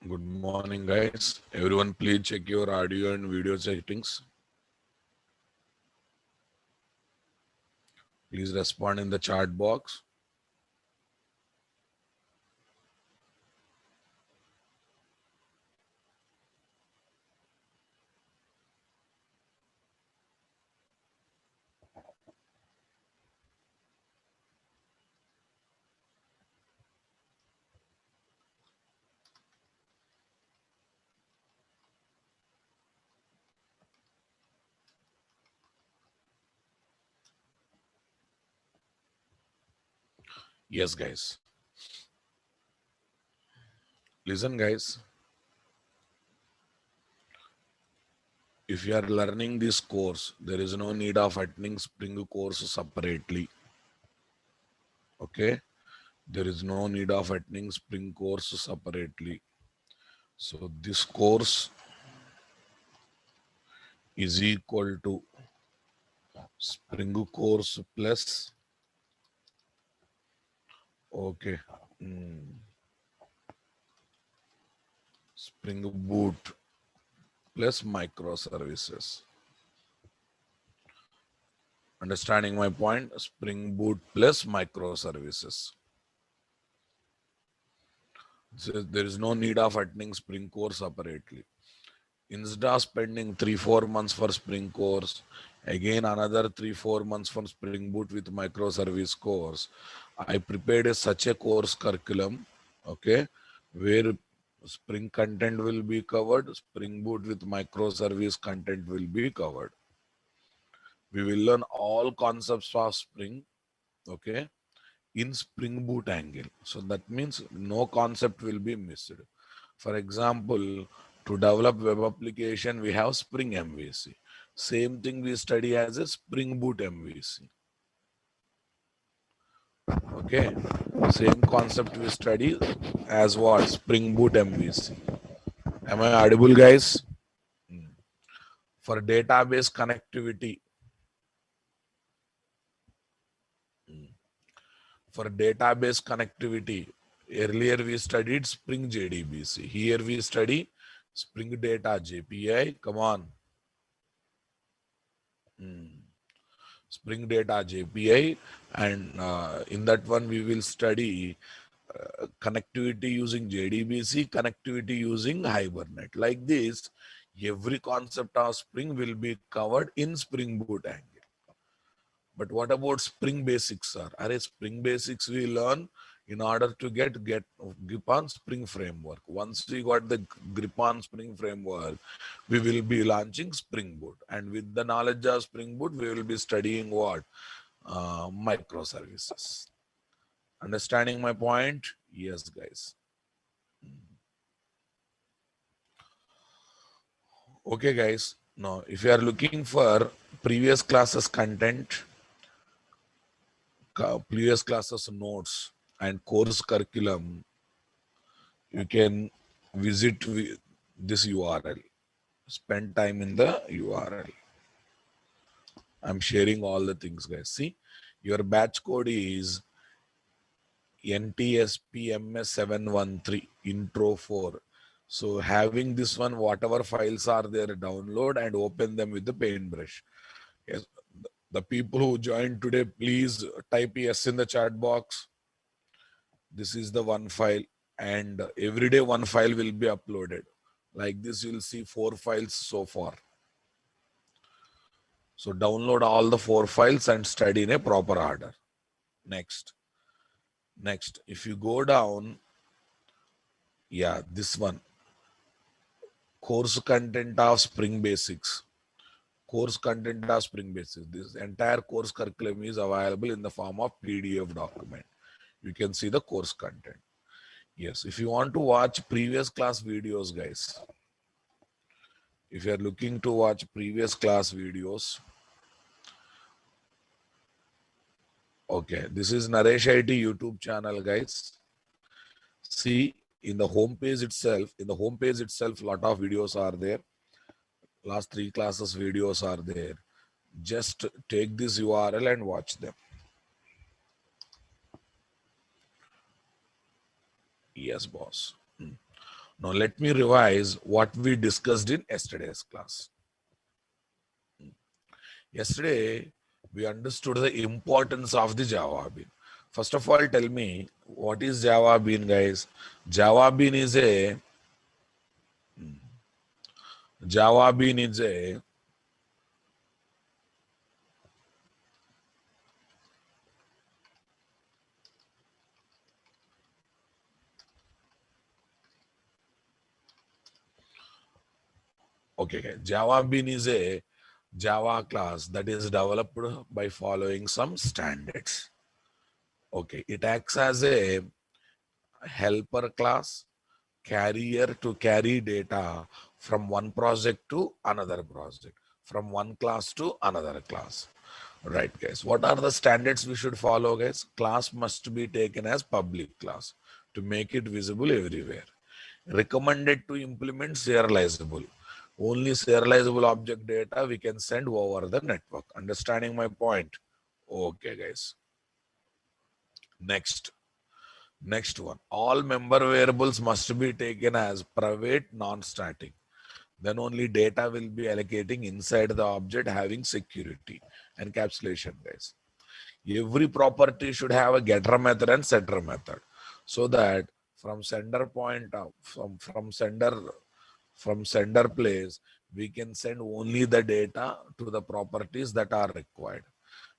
Good morning, guys. Everyone, please check your audio and video settings. Please respond in the chat box. Yes, guys. Listen, guys. If you are learning this course, there is no need of attending Spring course separately. Okay? There is no need of attending Spring course separately. So this course is equal to Spring course plus, okay, Spring Boot plus microservices. Understanding my point? Spring Boot plus microservices. So there is no need of attending Spring course separately. Instead of spending 3-4 months for Spring course, again another 3-4 months for Spring Boot with microservice course, I prepared such a course curriculum, okay, where Spring content will be covered, Spring Boot with microservice content will be covered. We will learn all concepts of Spring, okay, in Spring Boot angle. So that means no concept will be missed. For example, to develop web application, we have Spring MVC. Same thing we study as a Spring Boot MVC. Okay, same concept we study as what? Spring Boot MVC. Am I audible, guys? For database connectivity, earlier we studied Spring JDBC. Here we study Spring Data JPI. Come on. Spring Data JPI, and in that one we will study connectivity using JDBC, connectivity using Hibernate. Like this, every concept of Spring will be covered in Spring Boot angle. But what about Spring Basics, sir? Are Spring Basics we learn in order to get grip on Spring Framework. Once we got the grip on Spring Framework, we will be launching Spring Boot. And with the knowledge of Spring Boot, we will be studying what? Microservices. Understanding my point? Yes, guys. Okay, guys. Now, if you are looking for previous classes content, previous classes notes, and course curriculum, you can visit this URL. Spend time in the URL. I'm sharing all the things, guys. See, your batch code is NTSPBMS714 intro 4. So having this one, whatever files are there, download and open them with the paintbrush. Yes. The people who joined today, please type yes in the chat box. This is the one file, and every day one file will be uploaded. Like this, you'll see 4 files so far. So download all the 4 files and study in a proper order. Next, if you go down, yeah, this one, course content of Spring Basics. Course content of Spring Basics. This entire course curriculum is available in the form of PDF document. You can see the course content. Yes, if you want to watch previous class videos, guys, if you are looking to watch previous class videos, okay, this is Naresh IT YouTube channel, guys. See, in the home page itself, lot of videos are there. Last 3 classes videos are there. Just take this URL and watch them. Yes, boss. Now let me revise what we discussed in yesterday's class. Yesterday, we understood the importance of the Java bean. First of all, tell me, what is Java bean, guys? Java bean is a Java bean is a okay. Java bean is a Java class that is developed by following some standards. Okay, it acts as a helper class, carrier to carry data from one project to another project, from one class to another class. Right, guys. What are the standards we should follow, guys? Class must be taken as public class to make it visible everywhere. Recommended to implement serializable. Only serializable object data we can send over the network. Understanding my point? Okay, guys. Next one. All member variables must be taken as private, non-static. Then only data will be allocating inside the object having security. Encapsulation, guys. Every property should have a getter method and setter method, so that from sender point of from sender place, we can send only the data to the properties that are required.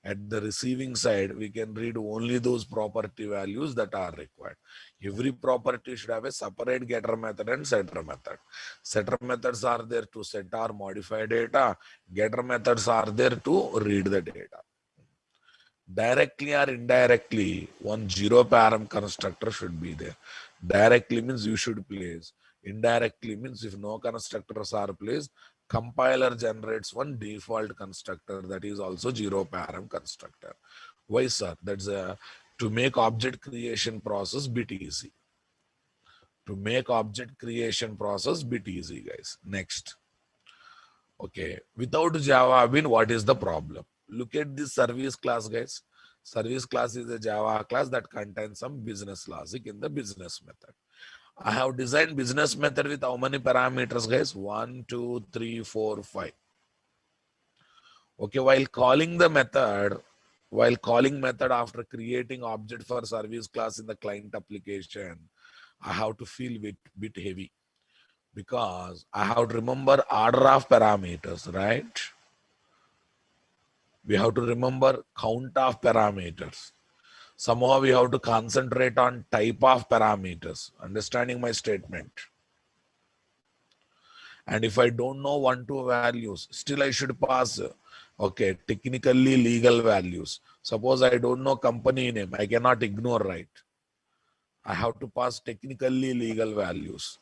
At the receiving side, we can read only those property values that are required. Every property should have a separate getter method and setter method. Setter methods are there to set or modify data. Getter methods are there to read the data. Directly or indirectly, one zero param constructor should be there. Directly means you should place. Indirectly means if no constructors are placed, compiler generates one default constructor that is also zero param constructor. Why, sir? That's to make object creation process bit easy. To make object creation process bit easy, guys. Next. Okay, without Java bean, what is the problem? Look at this service class, guys. Service class is a Java class that contains some business logic in the business method. I have designed business method with how many parameters, guys? 1, 2, 3, 4, 5. Okay, while calling method after creating object for service class in the client application, I have to feel bit heavy because I have to remember order of parameters, right? We have to remember count of parameters. Somehow we have to concentrate on type of parameters. Understanding my statement? And if I don't know 1, 2 values, still I should pass, okay, technically legal values. Suppose I don't know company name, I cannot ignore, right? I have to pass technically legal values.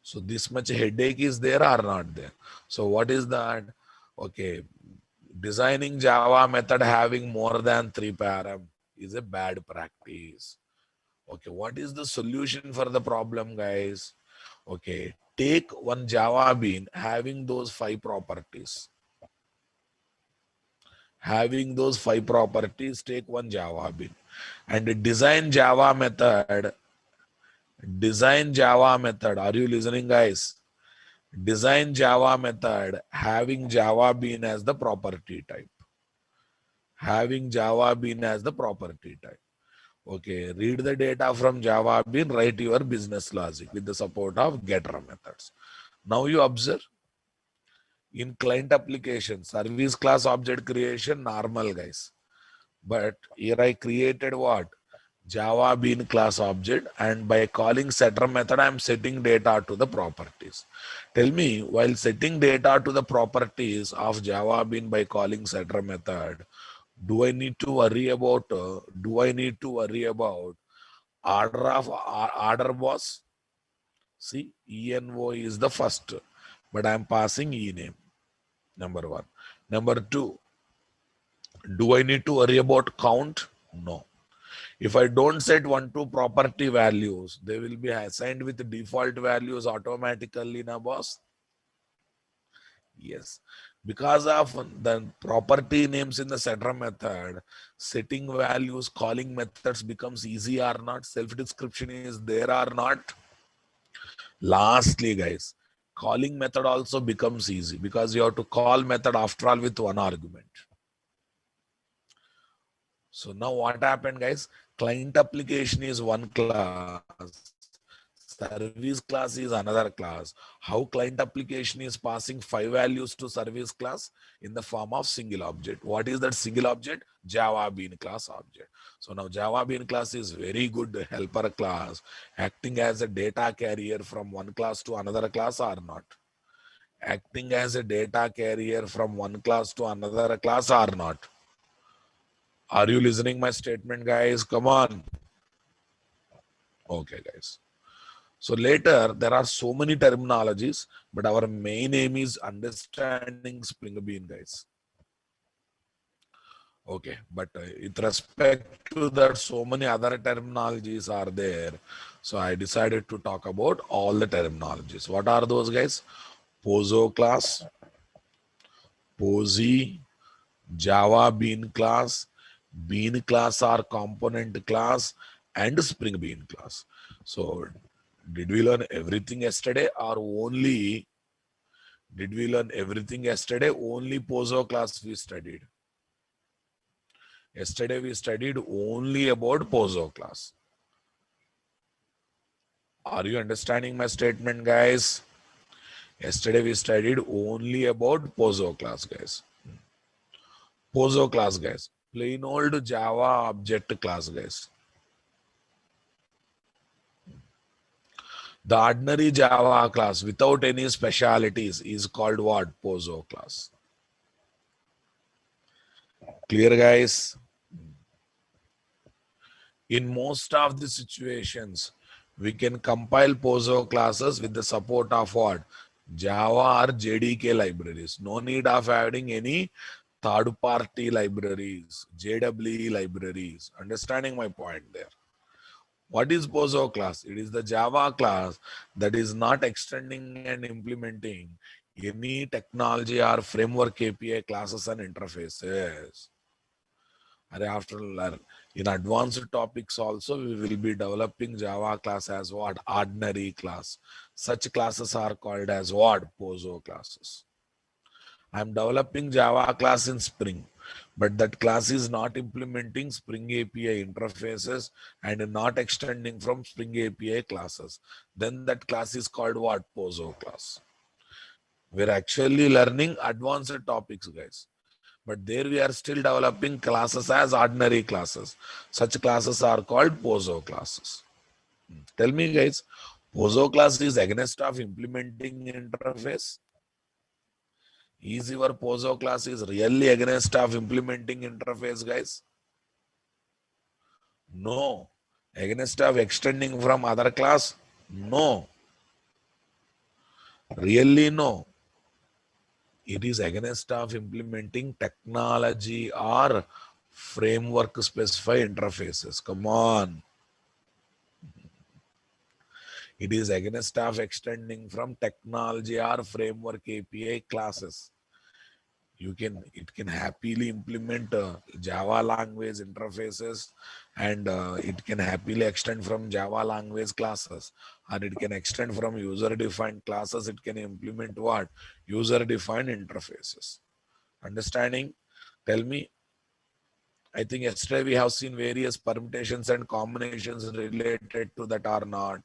So this much headache is there or not there? So what is that? Okay, designing Java method having more than 3 param is a bad practice. Okay, what is the solution for the problem, guys? Okay, take one Java bean having those 5 properties. Having those 5 properties, take one Java bean and design Java method. Design Java method. Are you listening, guys? Design Java method having Java bean as the property type. Having Java bean as the property type. Okay, read the data from Java bean, write your business logic with the support of getter methods. Now you observe in client application, service class object creation, normal, guys. But here I created what? Java bean class object, and by calling setter method, I'm setting data to the properties. Tell me, while setting data to the properties of Java bean by calling setter method, do I need to worry about order boss? See, ENO is the first, but I'm passing E name. Number one. Number two, do I need to worry about count? No. If I don't set 1, 2 property values, they will be assigned with default values automatically, na boss? Yes. Because of the property names in the setter method, setting values, calling methods becomes easy or not, self-description is there or not. Lastly, guys, calling method also becomes easy because you have to call method after all with one argument. So now what happened, guys? Client application is one class, service class is another class. How client application is passing 5 values to service class in the form of single object. What is that single object? Java bean class object. So now Java bean class is very good helper class, acting as a data carrier from one class to another class or not? Acting as a data carrier from one class to another class or not? Are you listening my statement, guys? Come on. Okay, guys. So later, there are so many terminologies, but our main aim is understanding Spring Bean, guys. Okay, but with respect to that, so many other terminologies are there. So I decided to talk about all the terminologies. What are those, guys? Pozo class, Posy, Java Bean class, Bean class or component class, and Spring Bean class. So did we learn everything yesterday or only did we learn everything yesterday? Only Pozo class we studied. Yesterday we studied only about Pozo class. Are you understanding my statement, guys? Yesterday we studied only about Pozo class, guys. Pozo class, guys. Plain old Java object class, guys. The ordinary Java class without any specialities is called what? Pozo class. Clear, guys? In most of the situations, we can compile Pozo classes with the support of what? Java or JDK libraries. No need of adding any third-party libraries, JWE libraries. Understanding my point there? What is Pozo class? It is the Java class that is not extending and implementing any technology or framework API classes and interfaces. And after in advanced topics also, we will be developing Java class as what? Ordinary class. Such classes are called as what? Pozo classes. I am developing Java class in Spring, but that class is not implementing Spring API interfaces and not extending from Spring API classes. Then that class is called what? Pozo class. We're actually learning advanced topics, guys. But there we are still developing classes as ordinary classes. Such classes are called Pozo classes. Tell me, guys, Pozo class is against of implementing interface? Is your Pozo class is really against of implementing interface, guys? No. Against of extending from other class? No. Really no. It is against of implementing technology or framework specified interfaces. Come on. It is against of extending from technology or framework API classes. It can happily implement Java language interfaces, and it can happily extend from Java language classes, or it can extend from user defined classes. It can implement what? User defined interfaces. Understanding? Tell me. I think yesterday we have seen various permutations and combinations related to that or not.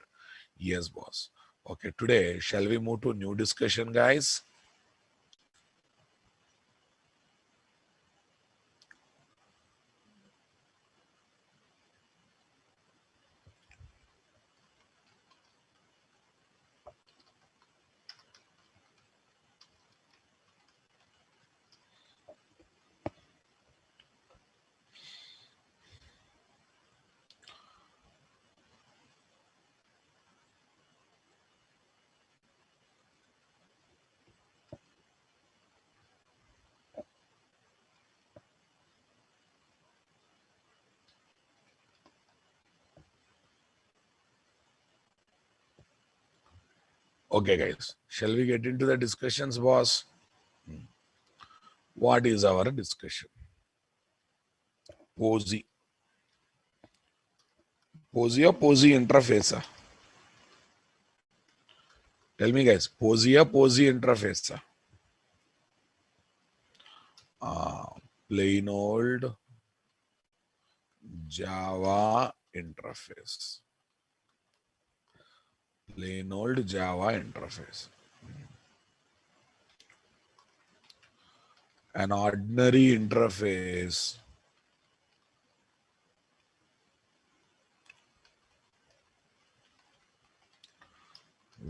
Yes, boss. Okay, today, shall we move to new discussion, guys? Okay, guys. Shall we get into the discussions, boss? What is our discussion? Posy. Posy or Posy interface? Tell me guys, POSI interface. Plain old Java interface. Plain old Java interface. An ordinary interface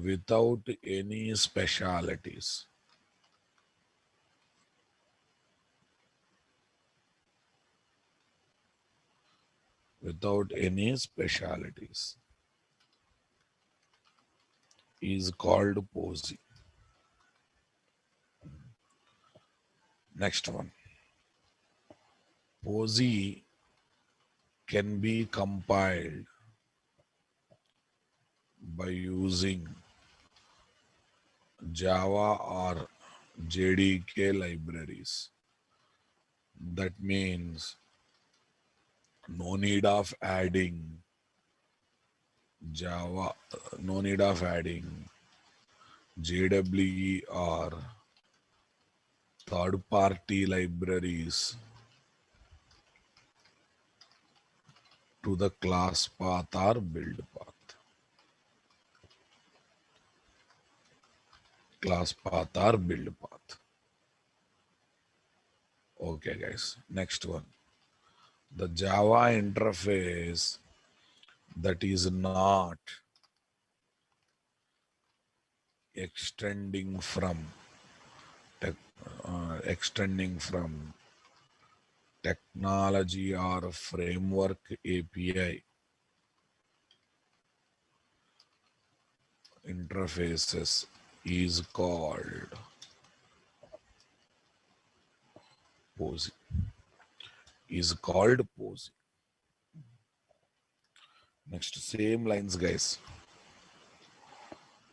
without any specialities. Without any specialities is called POSI. Next one. POSI can be compiled by using Java or JDK libraries. That means no need of adding Java, no need of adding JWE or third-party libraries to the class path or build path. Class path or build path. Okay, guys. Next one. The Java interface that is not extending from technology or framework API interfaces is called POSI. Is called POSI. Next, same lines, guys.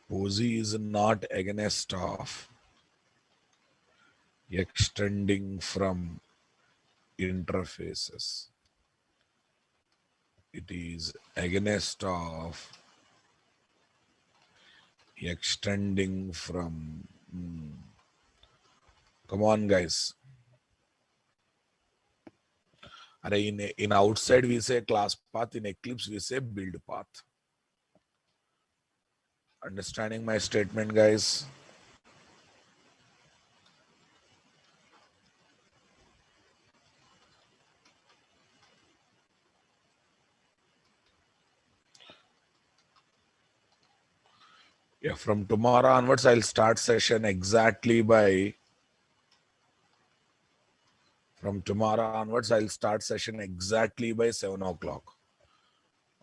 POSI is not against of extending from interfaces. It is against of extending from. Come on, guys. In outside we say class path, in Eclipse we say build path. Understanding my statement, guys? Yeah, from tomorrow onwards, I'll start session exactly by. From tomorrow onwards, I'll start session exactly by 7 o'clock.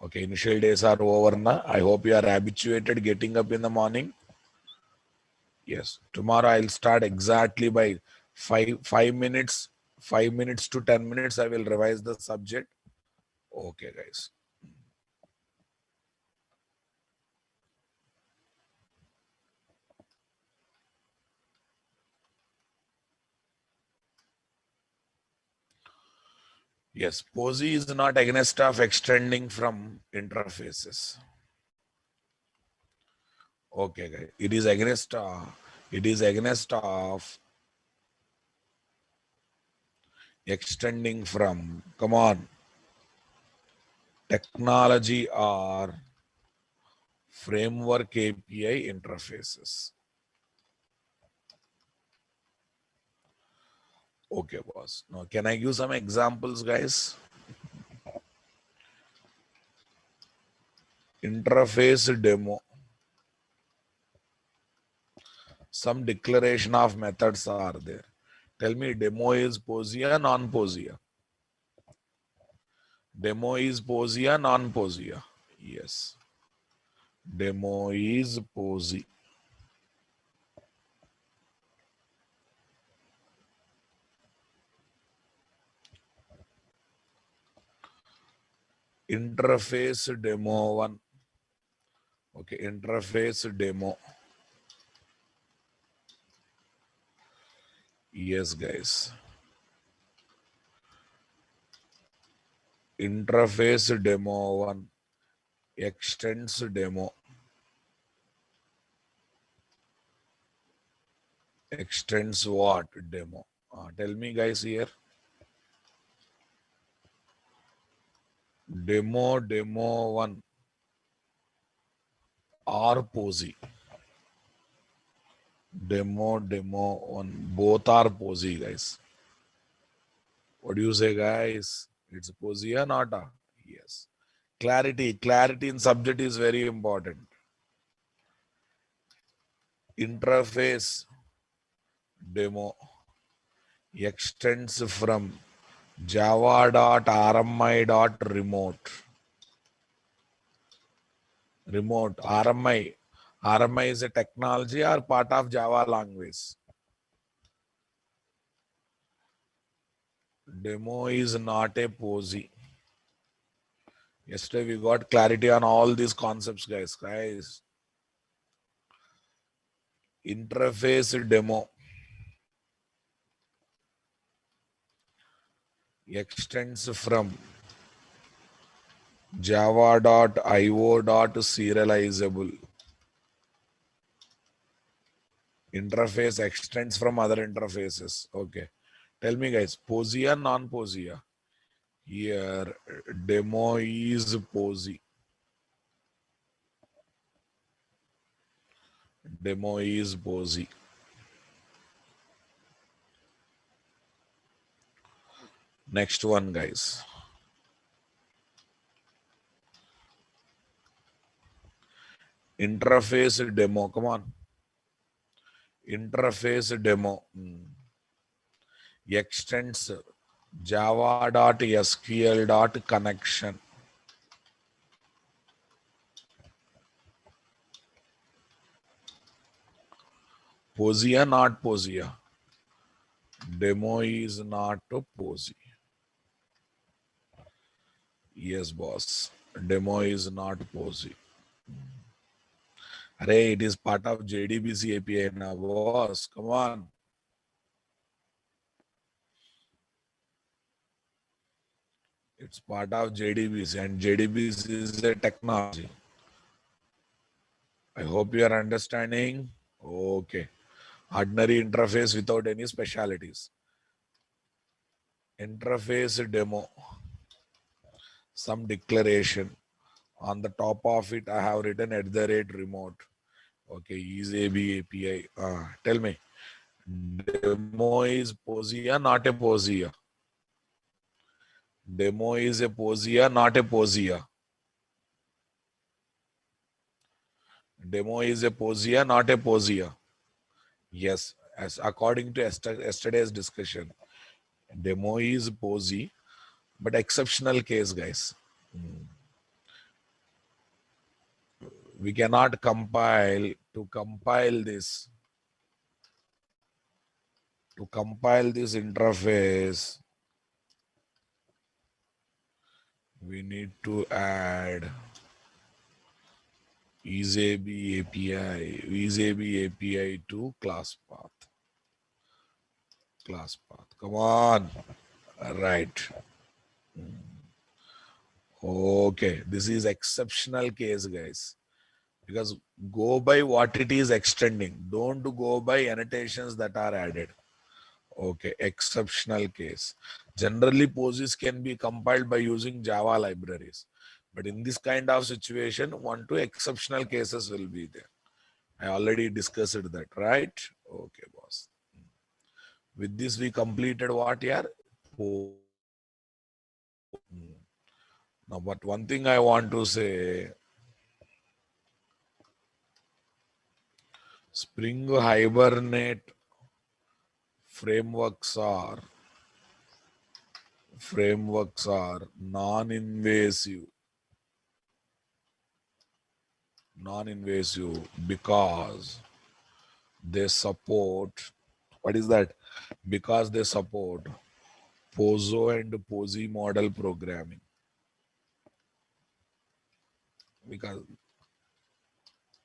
Okay, initial days are over now. I hope you are habituated getting up in the morning. Yes, tomorrow I'll start exactly by 5 minutes, 5 minutes to 10 minutes. I will revise the subject. Okay, guys. Yes, POSI is not against of extending from interfaces. Okay, guys. It is against of extending from, come on, technology or framework API interfaces. Okay, boss. Now, can I give some examples, guys? Interface demo. Some declaration of methods are there. Tell me, demo is POSI or non-POSI? Demo is POSI or non-POSI? Yes. Demo is POSI. Interface demo 1. Okay, interface demo. Yes, guys. Interface demo 1 extends demo. extends what? Demo. Tell me guys here. Demo 1 or posy. Demo 1. Both are posy, guys. What do you say, guys? It's posy or not? Yes. Clarity in subject is very important. Interface demo extends from java.rmi.remote. Remote RMI. RMI is a technology or part of Java language. Demo is not a posy. Yesterday we got clarity on all these concepts, guys. Interface demo extends from java.io.serializable. Interface extends from other interfaces. Okay. Tell me, guys, posy or non-posy? Here, demo is posy. Demo is posy. Next one, guys. Interface demo. Come on. Interface demo extends java.sql.connection. Posy or not posy? Demo is not a posy. Yes, boss. Demo is not posy. Array, it is part of JDBC API now, boss. Come on. It's part of JDBC, and JDBC is a technology. I hope you are understanding. Okay. Ordinary interface without any specialities. Interface demo. Some declaration. On the top of it, I have written @remote. Okay, is AB API. Tell me, demo is posy or not a posy? Demo is a posy or not a posy? Demo is a posy or not a posy? Yes, as according to yesterday's discussion, demo is posy, but exceptional case, guys. We cannot compile this. To compile this interface, we need to add EasyAB API to class path. Come on. Right. Okay. This is exceptional case, guys. Because go by what it is extending. Don't go by annotations that are added. Okay. Exceptional case. Generally, POSIs can be compiled by using Java libraries. But in this kind of situation, 1 to exceptional cases will be there. I already discussed that, right? Okay, boss. With this, we completed what here? Now, but one thing I want to say, Spring Hibernate frameworks are non-invasive because they support, what is that? Because they support POSO and POSI model programming. Because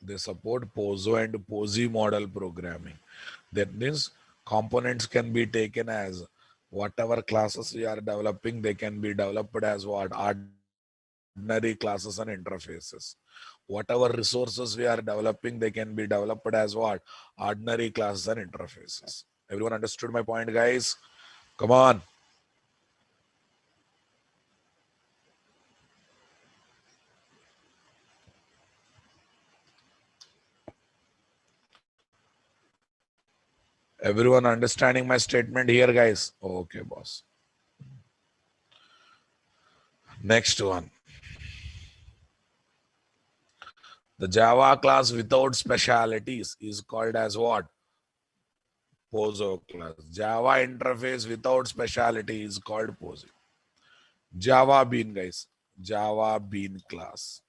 they support POSO and POSI model programming. That means components can be taken as whatever classes we are developing, they can be developed as what? ordinary classes and interfaces. Whatever resources we are developing, they can be developed as what? Ordinary classes and interfaces. Everyone understood my point, guys? Come on. Everyone understanding my statement here, guys? Okay, boss. Next one. The Java class without specialities is called as what? POSO class. Java interface without speciality is called POSO. Java Bean, guys. Java Bean class.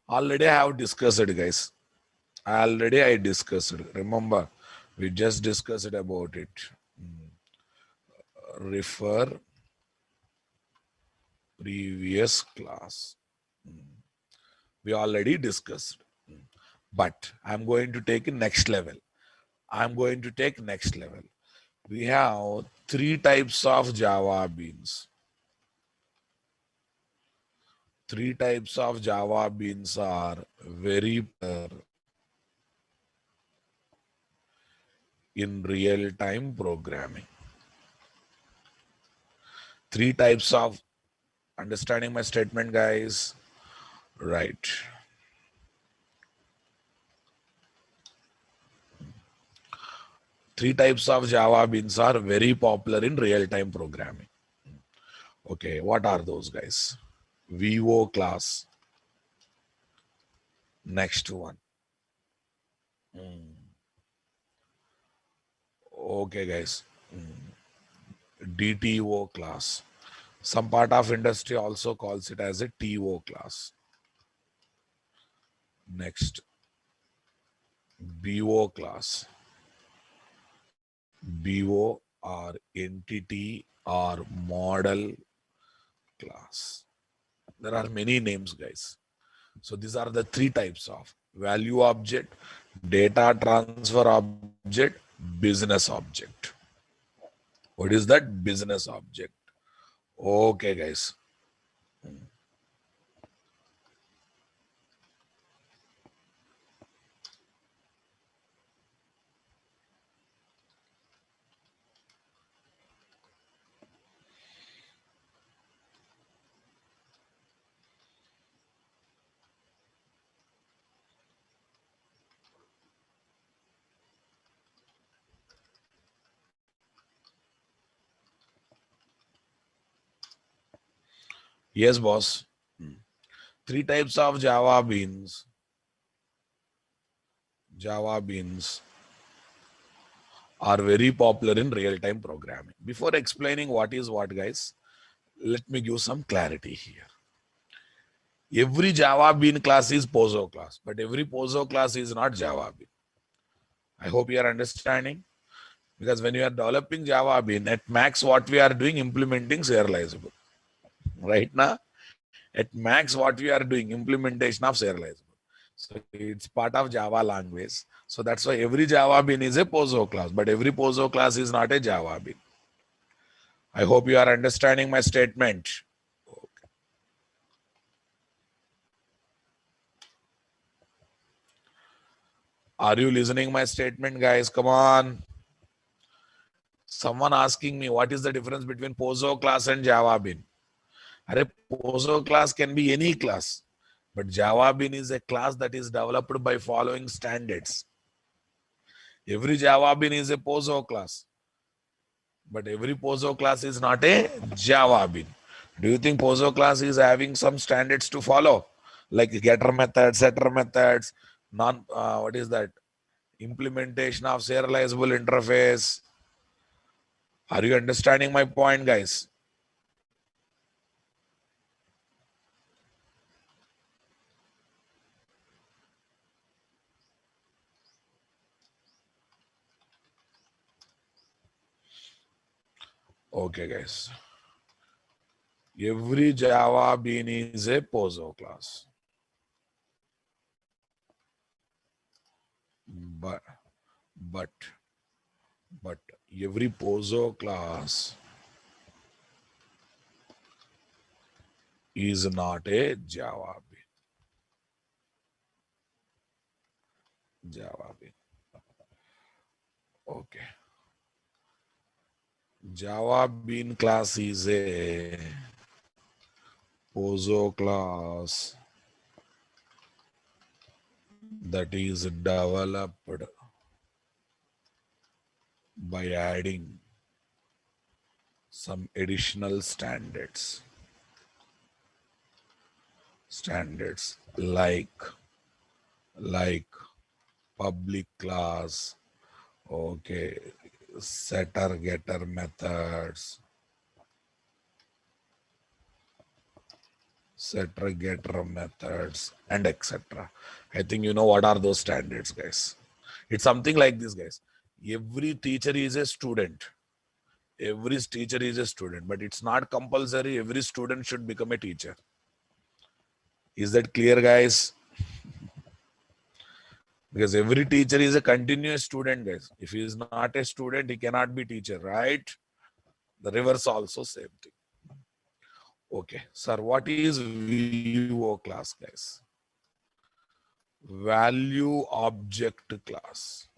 Already I have discussed it, guys. Already I discussed it. Remember, we just discussed about it. Refer previous class. We already discussed. But I'm going to take next level. I'm going to take next level. We have three types of Java beans. Three types of Java beans are very in real-time programming. Three types of, understanding my statement, guys? Right. Three types of Java beans are very popular in real-time programming. Okay, what are those, guys? VO class. Next one. Okay, guys. DTO class. Some part of industry also calls it as a TO class. Next, BO class. BO or entity or model class. There are many names, guys. So these are the three types of value object, data transfer object, business object. What is that? Business object. Okay, guys. Yes, boss. Three types of Java beans. Java beans are very popular in real-time programming. Before explaining what is what, guys, let me give some clarity here. Every Java bean class is POSO class, but every POSO class is not Java bean. I hope you are understanding. Because when you are developing Java bean, at max what we are doing, implementing serializable. Right now, at max what we are doing, implementation of serializable. So it's part of Java language. So that's why every Java bean is a POSO class, but every POSO class is not a Java bean. I hope you are understanding my statement. Okay. Are you listening my statement, guys? Come on. Someone asking me what is the difference between POSO class and Java bean. A POSO class can be any class, but Java bean is a class that is developed by following standards. Every Java bean is a POSO class, but every POSO class is not a Java bean. Do you think POSO class is having some standards to follow, like getter methods, setter methods, what is that? Implementation of serializable interface. Are you understanding my point, guys? Okay, guys. Every Java bean is a POSO class. But but but every POSO class, is not a Java bean. Java bean. Okay. Java bean class is a POSO class that is developed by adding some additional standards like public class, okay, setter getter methods, and etc. I think you know what are those standards, guys. It's something like this, guys. Every teacher is a student. Every teacher is a student, but it's not compulsory every student should become a teacher. Is that clear, guys? Because every teacher is a continuous student, guys. If he is not a student, he cannot be teacher, right? The reverse also same thing. Okay, sir, what is VO class, guys? Value object class.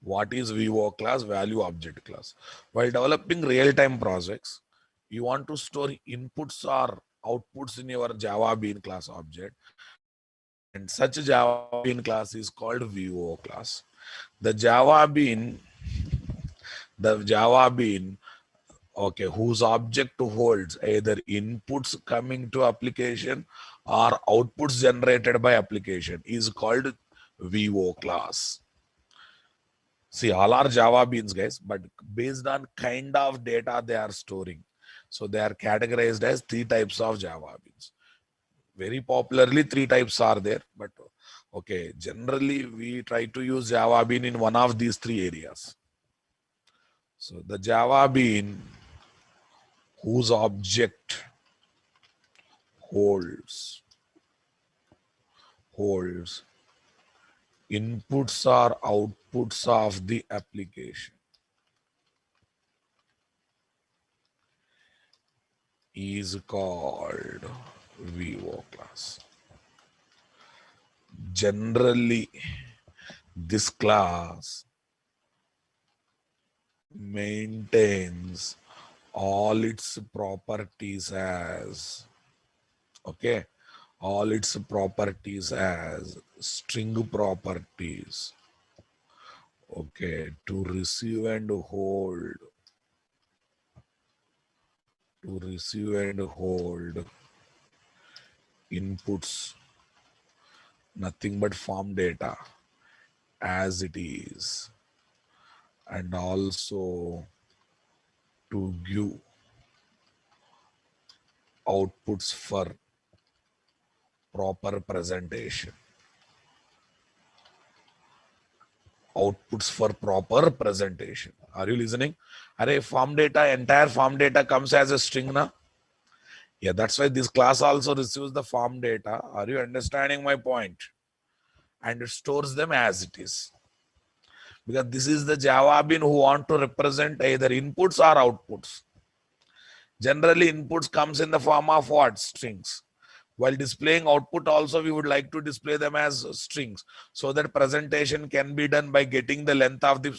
What is VO class? Value object class. While developing real-time projects, you want to store inputs or outputs in your Java Bean class object. And such Java Bean class is called VO class. The Java Bean, okay, whose object holds either inputs coming to application or outputs generated by application is called VO class. See, all are Java beans, guys, but based on kind of data they are storing. So they are categorized as three types of Java beans. Very popularly, three types are there, but okay, generally we try to use Java bean in one of these three areas. So the Java bean whose object holds inputs or outputs of the application is called VO class. Generally, this class maintains all its properties as, okay, all its properties as string properties, okay, to receive and hold inputs, nothing but form data as it is, and also to give outputs for proper presentation. Outputs for proper presentation. Are you listening? Array form data, entire form data comes as a string, na? Yeah, that's why this class also receives the form data. Are you understanding my point? And it stores them as it is. Because this is the Java bean who want to represent either inputs or outputs. Generally, inputs comes in the form of what? Strings. While displaying output also, we would like to display them as strings so that presentation can be done by getting the length of the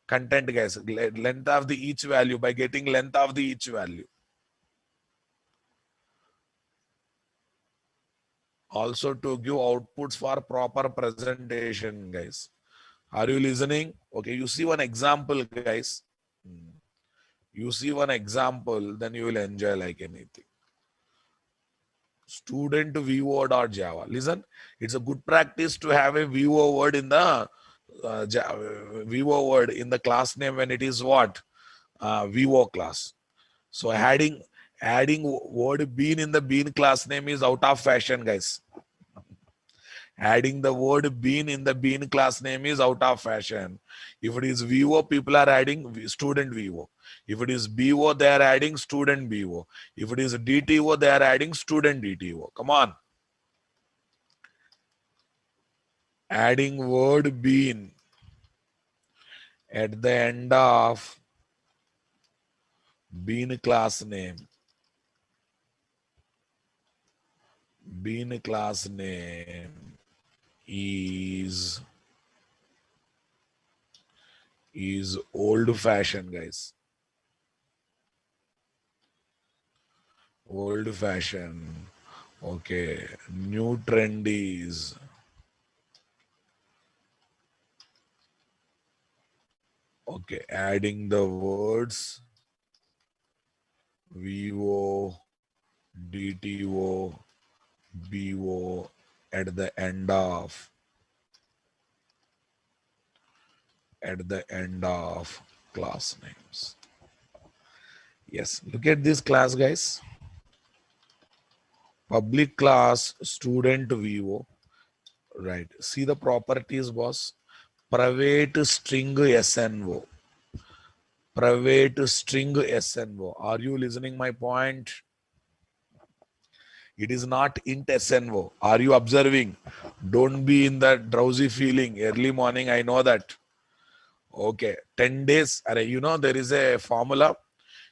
content, guys. Length of the each value by getting length of the each value. Also to give outputs for proper presentation, guys. Are you listening? Okay, you see one example, guys. You see one example, then you will enjoy like anything. Student VO.java. Listen, it's a good practice to have a VO word in the VO word in the class name when it is what? VO class. So adding word bean in the bean class name is out of fashion, guys. Adding the word bean in the bean class name is out of fashion. If it is VO, people are adding student VO. If it is BO, they are adding student BO. If it is DTO, they are adding student DTO. Come on. Adding word bean at the end of bean class name Bean class name is old fashioned, guys. Old fashioned. Okay. New trend is okay. Adding the words VO, DTO, BO at the end of class names. Yes, look at this class, guys. Public class student VO. Right. See the properties, boss. Private string SNO. Private string SNO. Are you listening my point? It is not int SNO. Are you observing? Don't be in that drowsy feeling. Early morning, I know that. Okay. 10 days. There is a formula.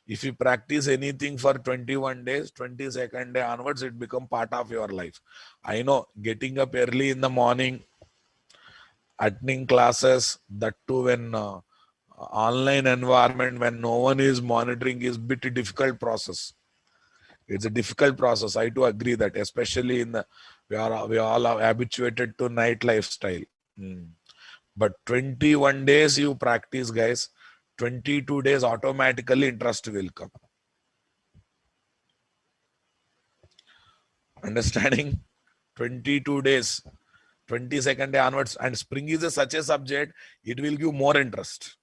If you practice anything for 21 days, 22nd day onwards, it become part of your life. I know getting up early in the morning, attending classes, that too when online environment, when no one is monitoring, is bit difficult process. It's a difficult process. I do agree that, especially in the, we all are habituated to night lifestyle. But 21 days you practice, guys. 22 days automatically interest will come. Understanding? 22 days, 22nd day onwards, and spring is such a subject, it will give more interest.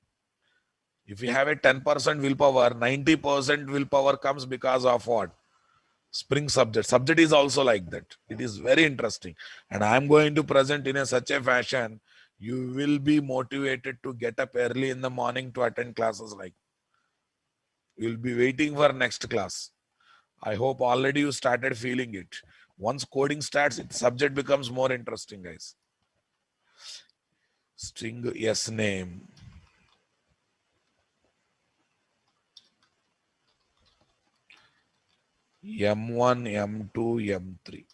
If you have a 10% willpower, 90% willpower comes because of what? Spring subject. Subject is also like that. It is very interesting. And I'm going to present in such a fashion, you will be motivated to get up early in the morning to attend classes like. You'll be waiting for next class. I hope already you started feeling it. Once coding starts, the subject becomes more interesting, guys. String yes name. M1, M2, M3.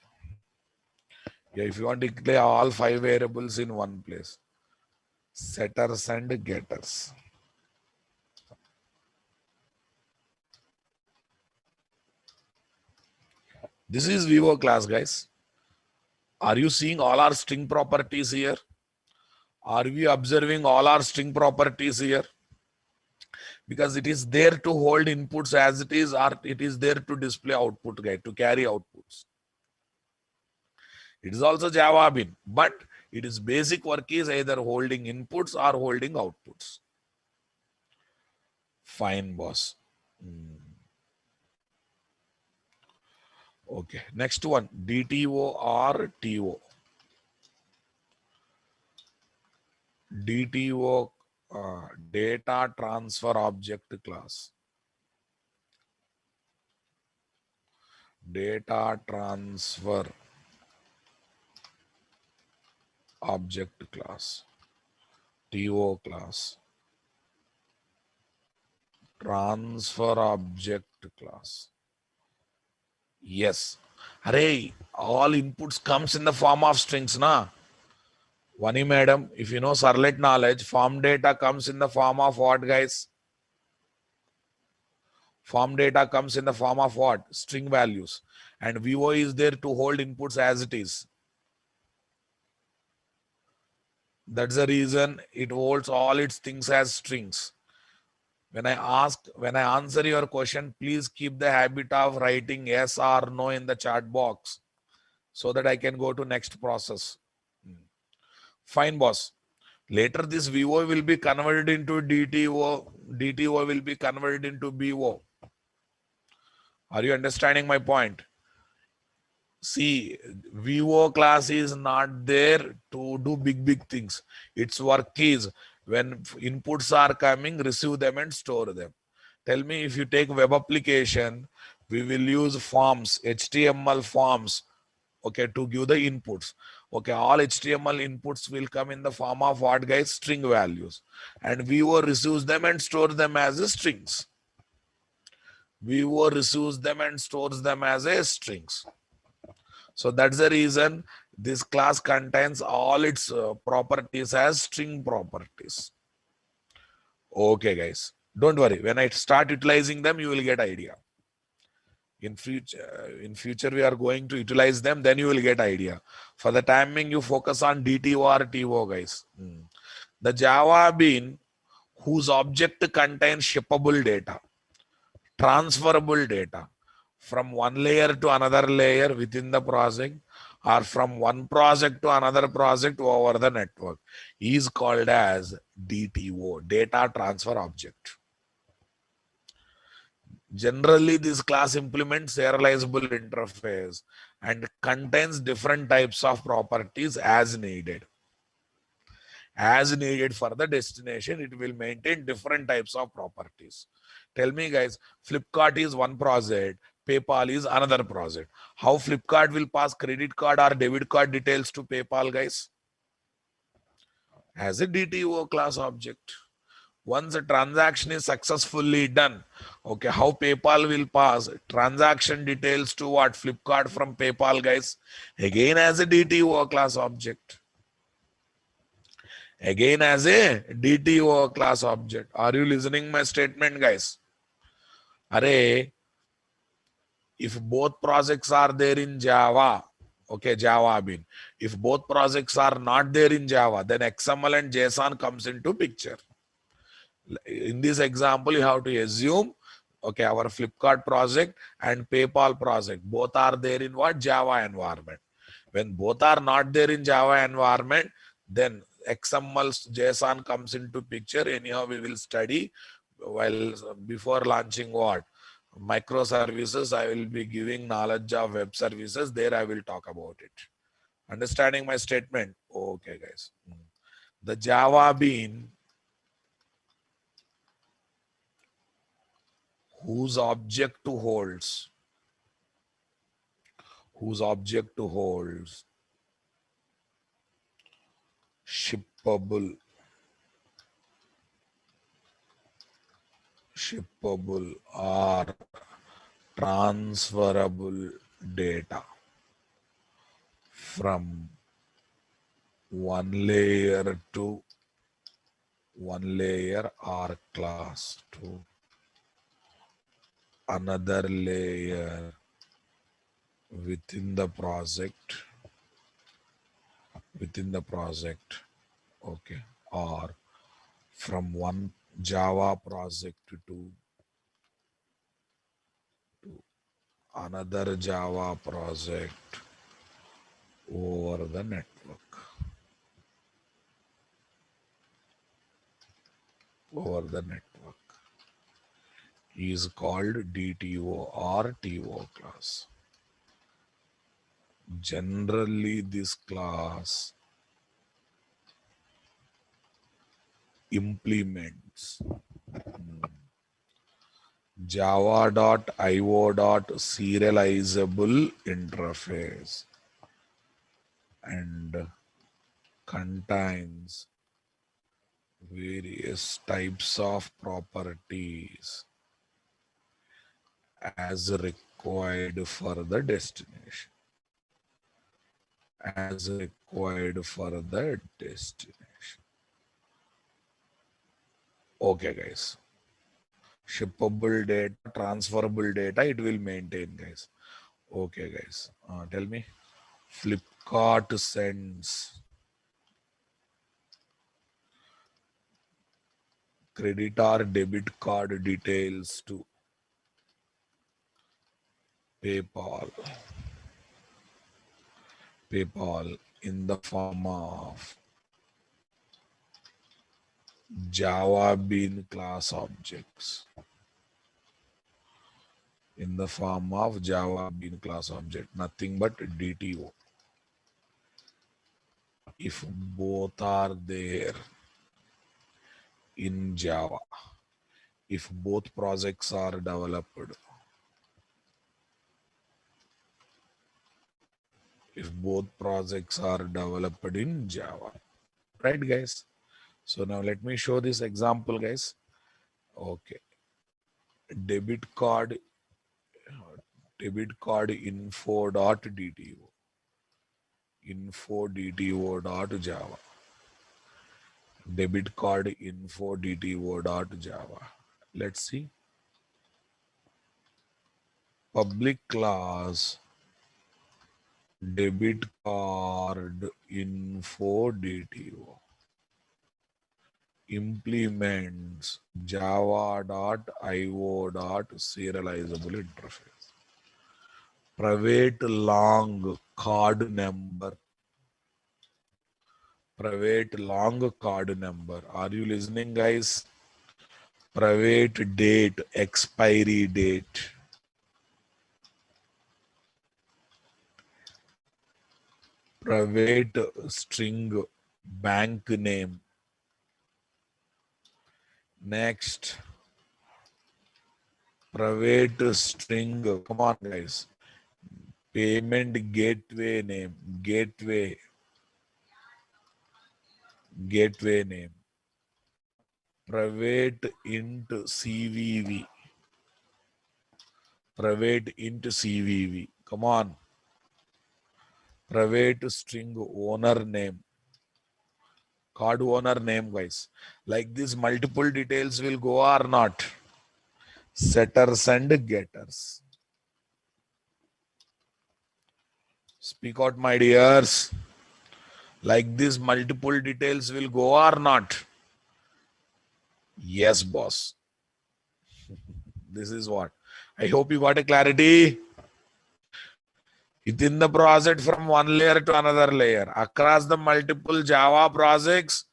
Yeah, if you want to declare all 5 variables in one place. Setters and getters. This is Vivo class, guys. Are you seeing all our string properties here? Are we observing all our string properties here? Because it is there to hold inputs as it is, or it is there to display output, guys, to carry outputs. It is also Java bin, but its basic work is either holding inputs or holding outputs. Fine, boss. Okay, next one, DTO or TO. DTO, data transfer object class. Data transfer object class. TO class. Transfer object class. Yes. Hooray, all inputs comes in the form of strings, na? Vani madam, if you know Serlet knowledge, form data comes in the form of what, guys? Form data comes in the form of what? String values. And VO is there to hold inputs as it is. That's the reason it holds all its things as strings. When I answer your question, please keep the habit of writing yes or no in the chat box so that I can go to next process. Fine, boss. Later, this VO will be converted into DTO. DTO will be converted into BO. Are you understanding my point? See, VO class is not there to do big things. Its work is when inputs are coming, receive them and store them. Tell me, if you take web application, we will use forms, HTML forms, okay, to give the inputs. Okay, all HTML inputs will come in the form of what, guys? String values. And VO receives them and stores them as strings. VO receives them and stores them as strings. So that's the reason this class contains all its properties as string properties. Okay, guys, don't worry. When I start utilizing them, you will get idea. In future we are going to utilize them, then you will get idea. For the timing, you focus on DTO or TO, guys. The Java bean whose object contains shippable data, transferable data from one layer to another layer within the project, or from one project to another project over the network, is called as DTO, data transfer object. Generally, this class implements serializable interface and contains different types of properties as needed. As needed for the destination, it will maintain different types of properties. Tell me, guys, Flipkart is one project, PayPal is another project. How Flipkart will pass credit card or debit card details to PayPal, guys? As a DTO class object. Once a transaction is successfully done, okay, how PayPal will pass transaction details to what? Flipkart from PayPal, guys? Again, as a DTO class object. Again, as a DTO class object. Are you listening my statement, guys? Array, if both projects are there in Java, okay, Java bin. If both projects are not there in Java, then XML and JSON comes into picture. In this example, you have to assume, okay, our Flipkart project and PayPal project, both are there in what? Java environment. When both are not there in Java environment, then XML JSON comes into picture. Anyhow, we will study while before launching what? Microservices. I will be giving knowledge of web services. There I will talk about it. Understanding my statement? Okay, guys. The Java bean whose object to holds shippable or transferable data from one layer or class to another layer within the project, okay, or from one Java project to another Java project over the network. Is called DTO or TO class. Generally, this class implements java.io.serializable interface and contains various types of properties as required for the destination. Okay, guys. Shippable data, transferable data, it will maintain, guys. Okay, guys. Tell me. Flipkart sends credit or debit card details to PayPal in the form of Java bean class objects. Nothing but DTO. If both are there in Java, if both projects are developed, in Java, right, guys? So now let me show this example, guys. Okay, debit card info.dto. info DTO dot Java. Debit card info DTO dot Java. Let's see. Public class debit card info DTO implements java.io.serializable interface. Private long card number. Private long card number. Are you listening, guys? Private date, expiry date. Private string, bank name. Next, private string. Come on, guys. Payment gateway name. Gateway name. Private int CVV. Private int CVV. Come on. Private string owner name. Card owner name, guys. Like this, multiple details will go or not. Setters and getters. Speak out, my dears. Like this, multiple details will go or not. Yes, boss. This is what. I hope you got a clarity. Within the project from one layer to another layer, across the multiple Java projects,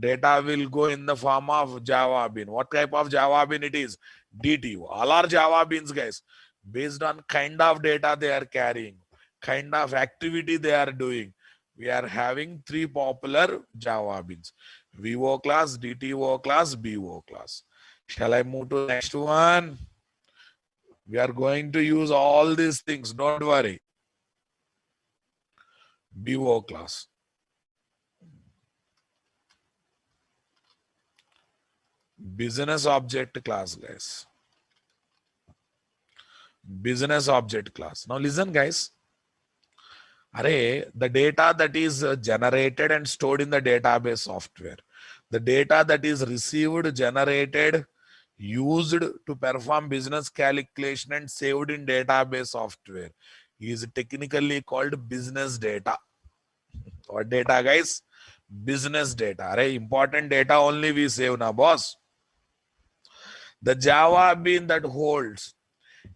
data will go in the form of Java bean. What type of Java bean it is? DTO. All are Java beans, guys. Based on kind of data they are carrying, kind of activity they are doing. We are having three popular Java beans. VO class, DTO class, BO class. Shall I move to the next one? We are going to use all these things. Don't worry. BO class. Business object class, guys. Business object class. Now listen, guys. Array, the data that is generated and stored in the database software, the data that is received, generated, used to perform business calculation and saved in database software is technically called business data. What data, guys? Business data. Array, important data only we save now, boss. The Java bean that holds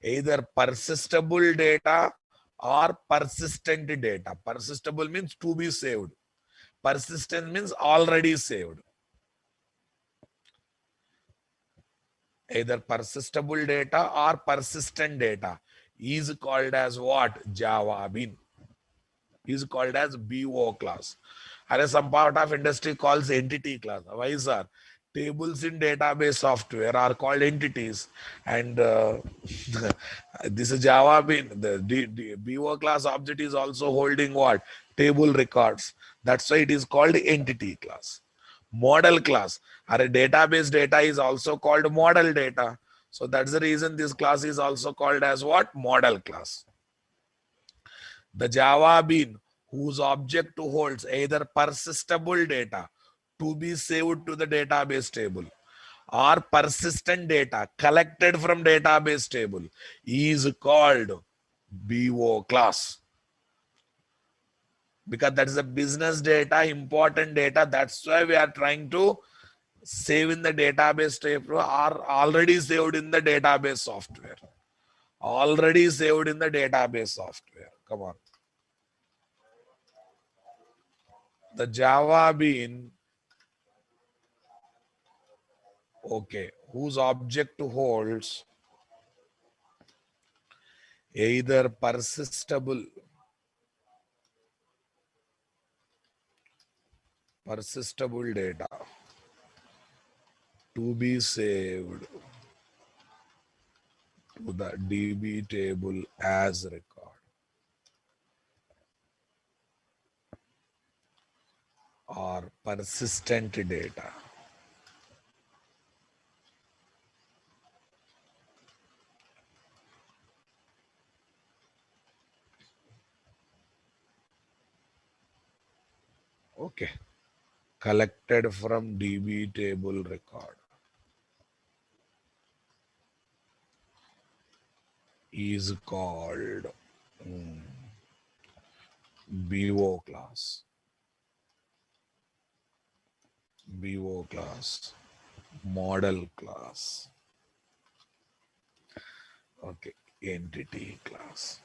either persistible data or persistent data. Persistible means to be saved. Persistent means already saved. Either persistible data or persistent data is called as what? Java bean. Is called as BO class. And some part of industry calls entity class. Why, sir? Tables in database software are called entities, and this is Java bean. The BO class object is also holding what? Table records. That's why it is called entity class. Model class. Our database data is also called model data. So that's the reason this class is also called as what? Model class. The Java bean whose object holds either persistible data to be saved to the database table or persistent data collected from database table is called BO class. Because that is a business data, important data. That's why we are trying to save in the database table or already saved in the database software. Already saved in the database software. Come on. The Java bean, okay, whose object holds either persistible data to be saved to the DB table as record or persistent data. Okay. Collected from DB table record is called BO class. BO class. Model class. Okay. Entity class.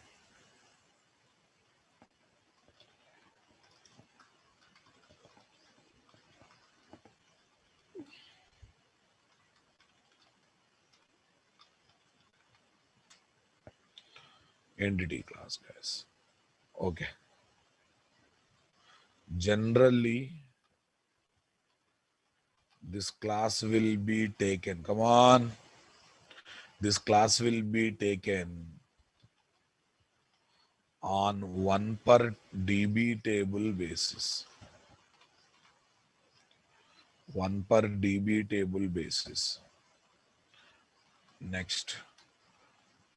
Entity class, guys. Okay. Generally, this class will be taken. Come on. This class will be taken on 1 per DB table basis. 1 per DB table basis. Next.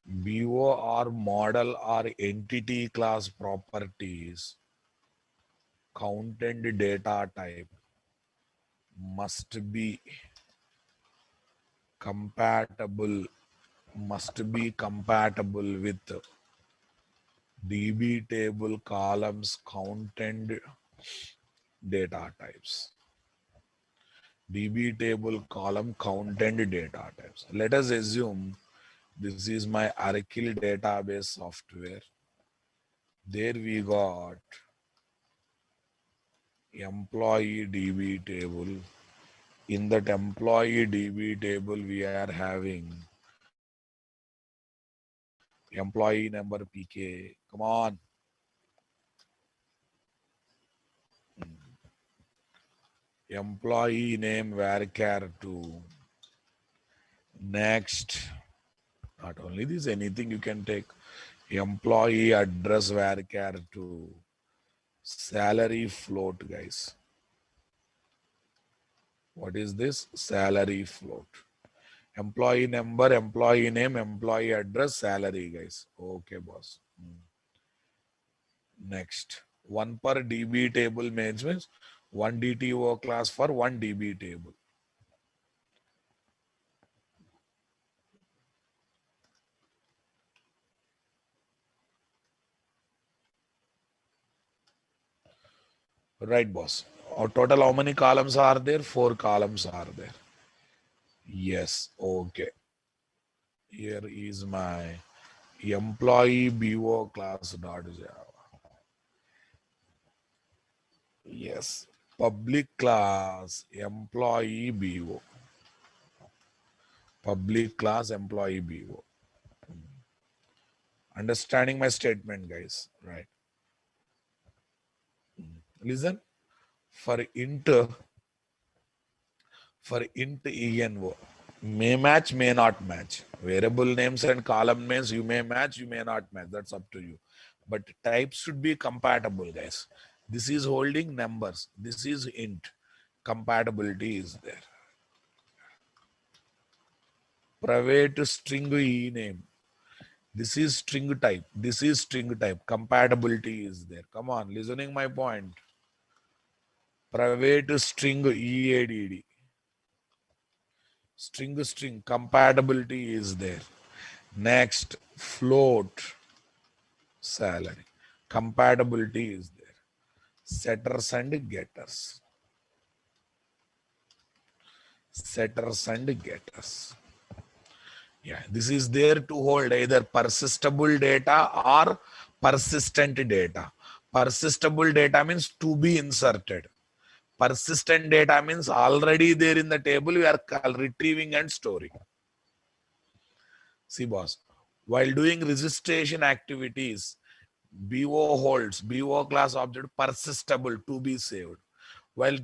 BO or model or entity class properties, content data type must be compatible with DB table columns content data types. DB table column content data types. Let us assume this is my Oracle database software. There we got employee DB table. In that employee DB table, we are having employee number PK. Come on. Employee name varchar2. Next. Not only this, anything you can take. Employee address varchar2. Salary float, guys. What is this? Salary float. Employee number, employee name, employee address, salary, guys. Okay, boss. Next. 1 per DB table means 1 DTO class for 1 DB table. Right, boss. Total how many columns are there? 4 columns are there. Yes. Okay. Here is my employee BO class dot Java. Yes. Public class employee BO. Public class employee BO. Understanding my statement, guys. Right. Listen. For int envo, may match, may not match. Variable names and column names you may match, you may not match. That's up to you. But types should be compatible, guys. This is holding numbers. This is int. Compatibility is there. Private string e name. This is string type. This is string type. Compatibility is there. Come on, listening my point. Private string EADD. String compatibility is there. Next, float salary. Compatibility is there. Setters and getters. Setters and getters. Yeah, this is there to hold either persistible data or persistent data. Persistible data means to be inserted. Persistent data means already there in the table, we are retrieving and storing. See, boss, while doing registration activities, BO holds BO class object persistible to be saved. While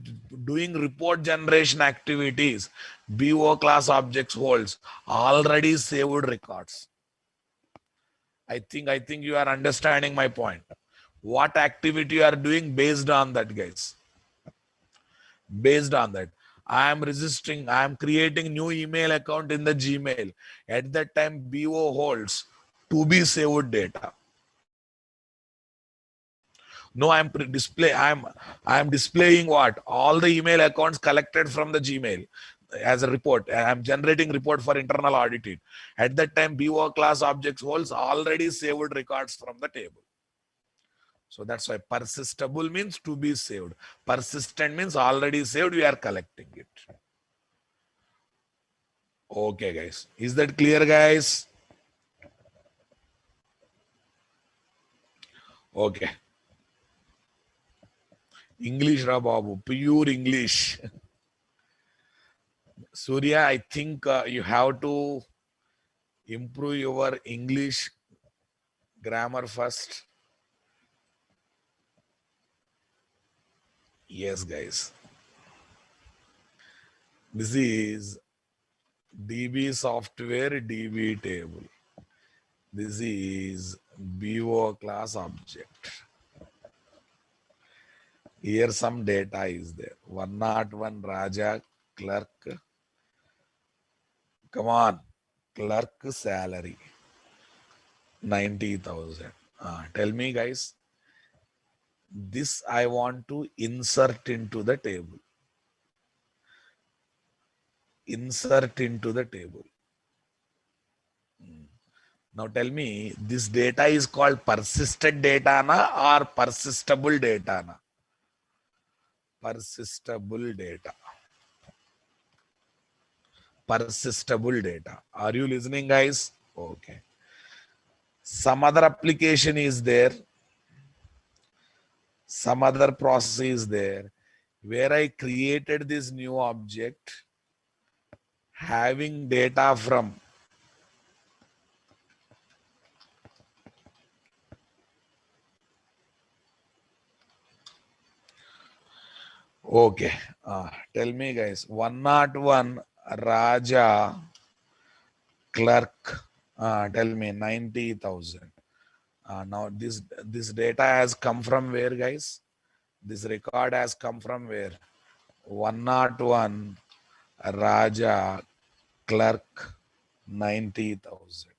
doing report generation activities, BO class objects holds already saved records. I think you are understanding my point. What activity you are doing based on that, guys. Based on that, I am registering, I am creating new email account in the Gmail. At that time, BO holds to be saved data. No, I'm displaying what? All the email accounts collected from the Gmail as a report. I'm generating report for internal auditing. At that time, BO class objects holds already saved records from the table. So that's why persistable means to be saved. Persistent means already saved, we are collecting it. Okay, guys. Is that clear, guys? Okay. English, Ra Babu. Pure English. Surya, I think you have to improve your English grammar first. Yes, guys. This is DB software, DB table. This is BO class object. Here some data is there. 101 Raja clerk. Come on. Clerk salary. 90,000. Tell me, guys. This I want to insert into the table. Insert into the table. Now tell me, this data is called persistent data na or persistible data na? Persistible data. Persistible data. Are you listening, guys? Okay. Some other application is there. Some other process is there where I created this new object having data from okay. Tell me, guys. 101 Raja clerk. Tell me 90,000. Now this data has come from where, guys? This record has come from where? 101 Raja clerk 90,000.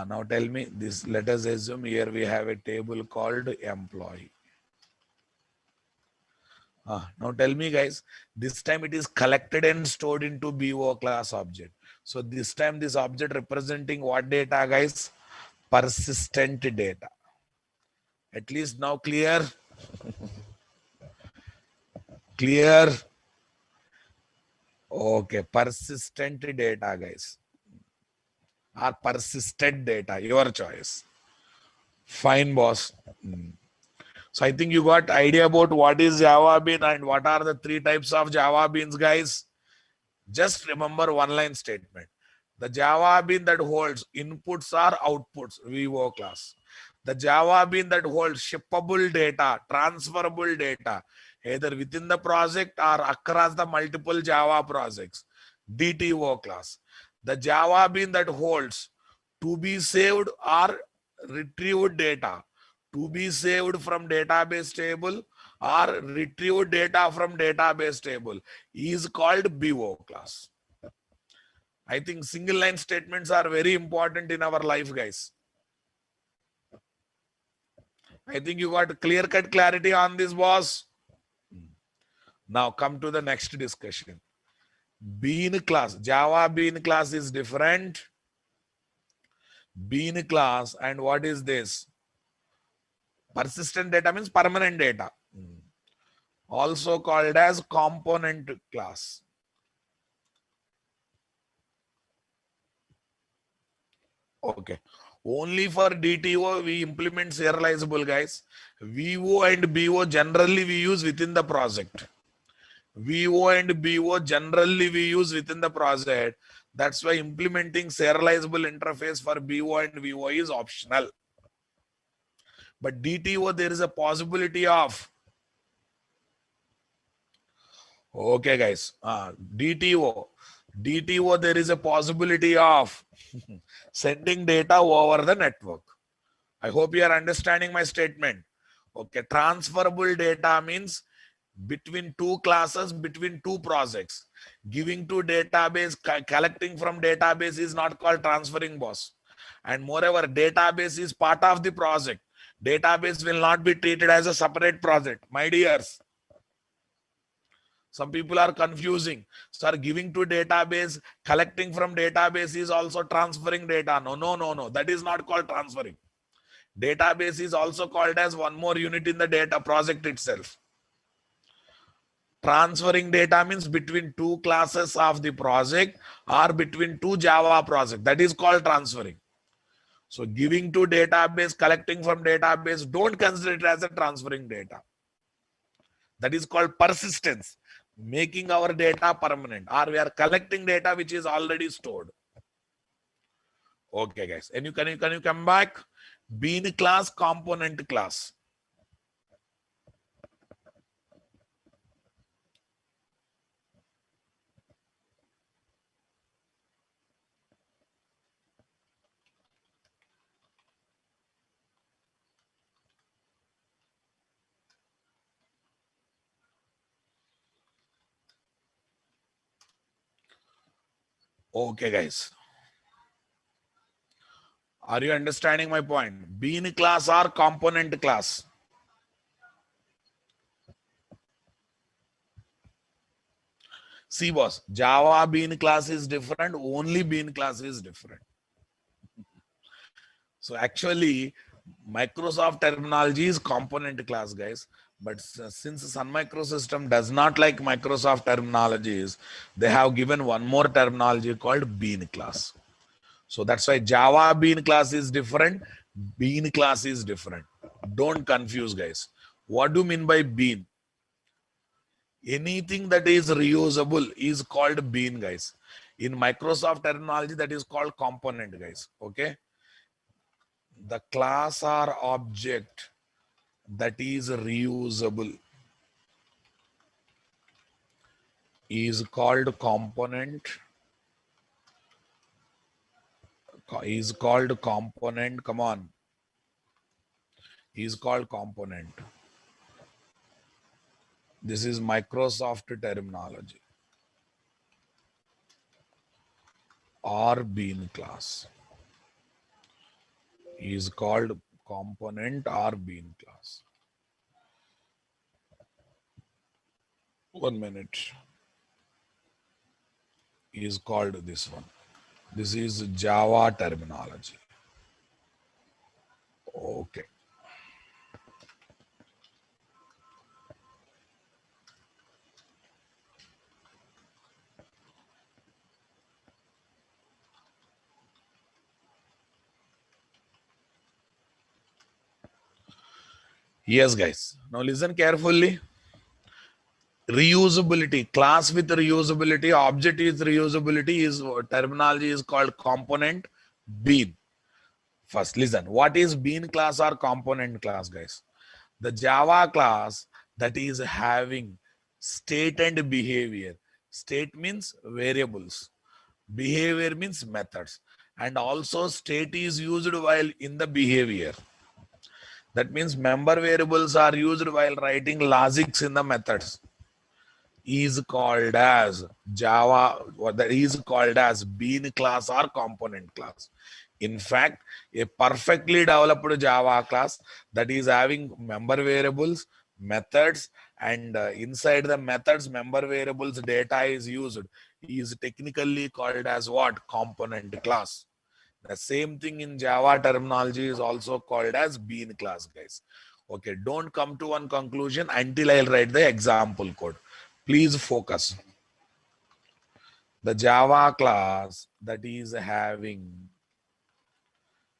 Now tell me this. Let us assume here we have a table called employee. Now tell me, guys, this time it is collected and stored into BO class object. So this time this object representing what data, guys? Persistent data. At least now clear? Clear? Okay, persistent data, guys. Or persistent data, your choice. Fine, boss. So I think you got idea about what is Java bean and what are the three types of Java beans, guys. Just remember one line statement. The Java bean that holds inputs or outputs, VO class. The Java bean that holds shippable data, transferable data, either within the project or across the multiple Java projects, DTO class. The Java bean that holds to be saved or retrieved data, to be saved from database table or retrieved data from database table is called BO class. I think single line statements are very important in our life, guys. I think you got clear cut clarity on this, boss. Now come to the next discussion. Bean class, Java bean class is different. Bean class, and what is this? Persistent data means permanent data. Also called as component class. Okay. Only for DTO we implement serializable, guys. VO and BO generally we use within the project. VO and BO generally we use within the project. That's why implementing serializable interface for BO and VO is optional. But DTO there is a possibility of. Okay, guys. DTO there is a possibility of sending data over the network. I hope you are understanding my statement. Okay, transferable data means between two classes, between two projects. Giving to database, collecting from database is not called transferring, boss. And moreover, database is part of the project. Database will not be treated as a separate project. My dears, some people are confusing. Sir, giving to database, collecting from database is also transferring data. No, no, no, no. That is not called transferring. Database is also called as one more unit in the data project itself. Transferring data means between two classes of the project or between two Java projects. That is called transferring. So giving to database, collecting from database, don't consider it as a transferring data. That is called persistence, making our data permanent, or we are collecting data which is already stored. Okay, guys. And can you come back? Bean class, component class. Okay, guys. Are you understanding my point? Bean class or component class? See, boss, Java bean class is different. Only bean class is different. So actually, Microsoft terminology is component class, guys. But since Sun Microsystem does not like Microsoft terminologies, they have given one more terminology called bean class. So that's why Java bean class is different. Bean class is different. Don't confuse, guys. What do you mean by bean? Anything that is reusable is called bean, guys. In Microsoft terminology, that is called component, guys. Okay. The class or object that is reusable is called component, come on, is called component. This is Microsoft terminology. Or bean class is called component or bean class. 1 minute. Is called this one. This is Java terminology. Okay. Yes, guys. Now listen carefully. Reusability, class with reusability, object is reusability, is terminology is called component bean. First, listen. What is bean class or component class, guys? The Java class that is having state and behavior. State means variables. Behavior means methods. And also state is used while in the behavior. That means member variables are used while writing logics in the methods. Is called as Java, what that is called as bean class or component class. In fact, a perfectly developed Java class that is having member variables, methods, and inside the methods, member variables data is used, is technically called as what? Component class. The same thing in Java terminology is also called as bean class, guys. Okay, don't come to one conclusion until I'll write the example code. Please focus. The Java class that is having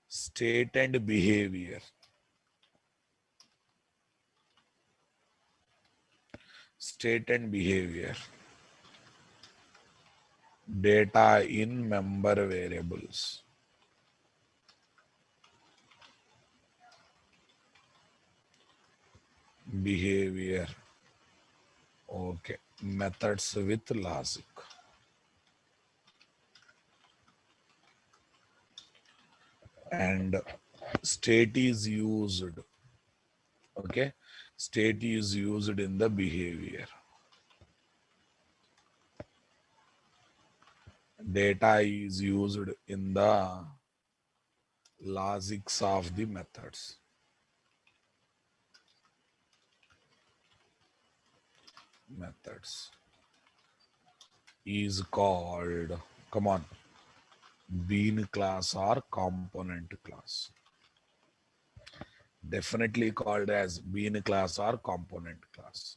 state and behavior. State and behavior. Data in member variables. Behavior. Okay. Methods with logic. And state is used. Okay. State is used in the behavior. Data is used in the logics of the methods. methods is called, come on, bean class or component class. Definitely called as bean class or component class.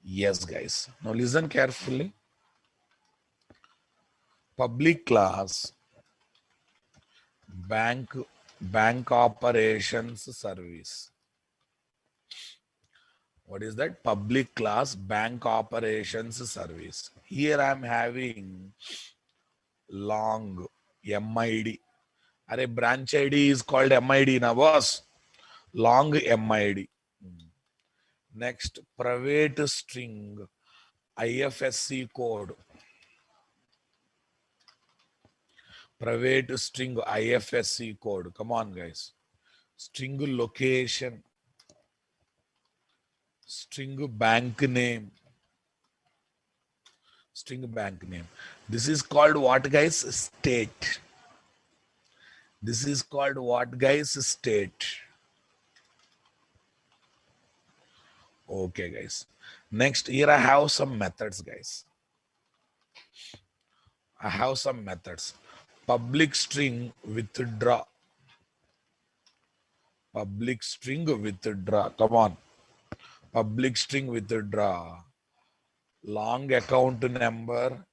Yes, guys. Now listen carefully. Public class, bank operations service. What is that? Public class bank operations service. Here I am having long MID. Are branch ID is called MID now, boss. Long MID. Next, private string IFSC code. Private string IFSC code. Come on, guys. String location. String bank name. String bank name. This is called what, guys? State. This is called what, guys? State. Okay, guys. Next, here I have some methods, guys. I have some methods. Public string withdraw. Public string withdraw. Come on. Public string withdraw. Long account number.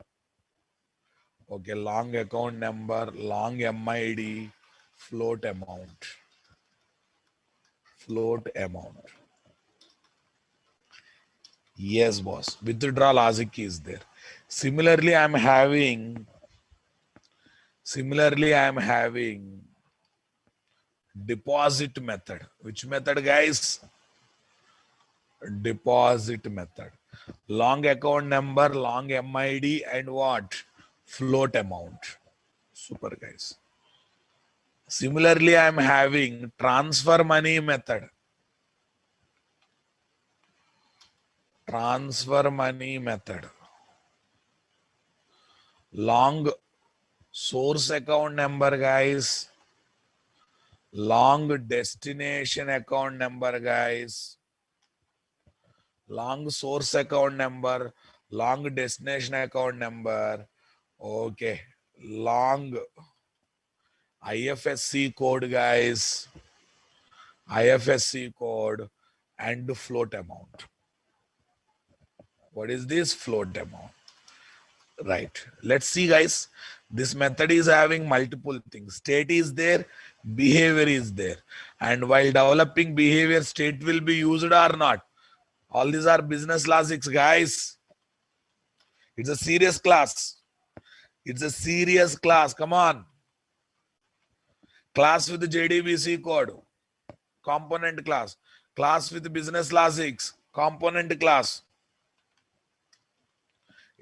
Okay, long account number, long MID, float amount. Float amount. Yes, boss. Withdraw logic is there. Similarly, I'm having deposit method. Which method, guys? Deposit method. Long account number, long MID, and what? Float amount. Super, guys. Similarly, I'm having transfer money method. Transfer money method. Long source account number, guys. Long destination account number, guys. Long source account number, long destination account number. Okay. Long IFSC code, guys. IFSC code and float amount. What is this? Float amount. Right. Let's see, guys. This method is having multiple things. State is there, behavior is there. And while developing behavior, state will be used or not. All these are business logics, guys. It's a serious class. It's a serious class. Come on. Class with the JDBC code. Component class. Class with business logics. Component class.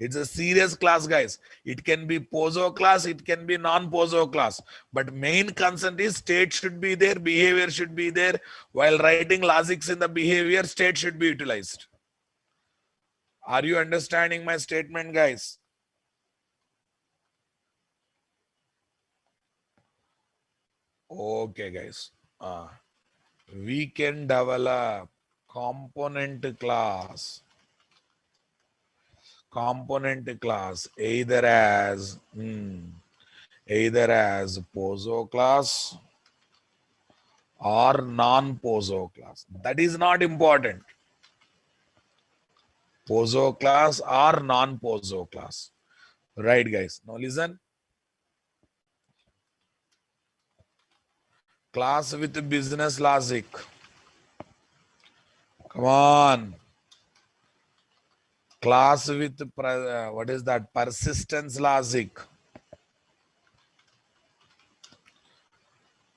It's a serious class, guys. It can be POSO class, it can be non-POSO class. But main concern is state should be there, behavior should be there. While writing logics in the behavior, state should be utilized. Are you understanding my statement, guys? Okay, guys. We can develop component class. Component class either as POSO class or non-POSO class. That is not important. POSO class or non-POSO class. Right, guys. Now listen. Class with business logic. Come on. Class with, what is that? Persistence logic.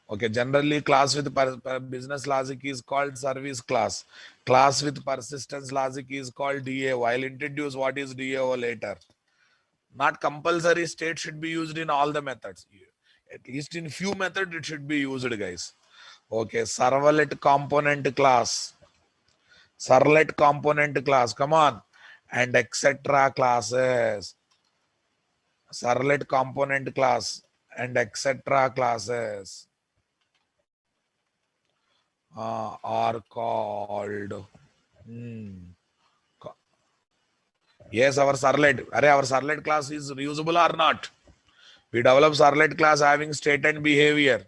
Okay, generally class with business logic is called service class. Class with persistence logic is called DAO. I'll introduce what is DAO later. Not compulsory, state should be used in all the methods. At least in few methods it should be used, guys. Okay, servlet component class. Servlet component class, come on. And etc. classes. Servlet component class and etc. classes are called Yes, our servlet. Our servlet class is reusable or not? We develop servlet class having state and behavior.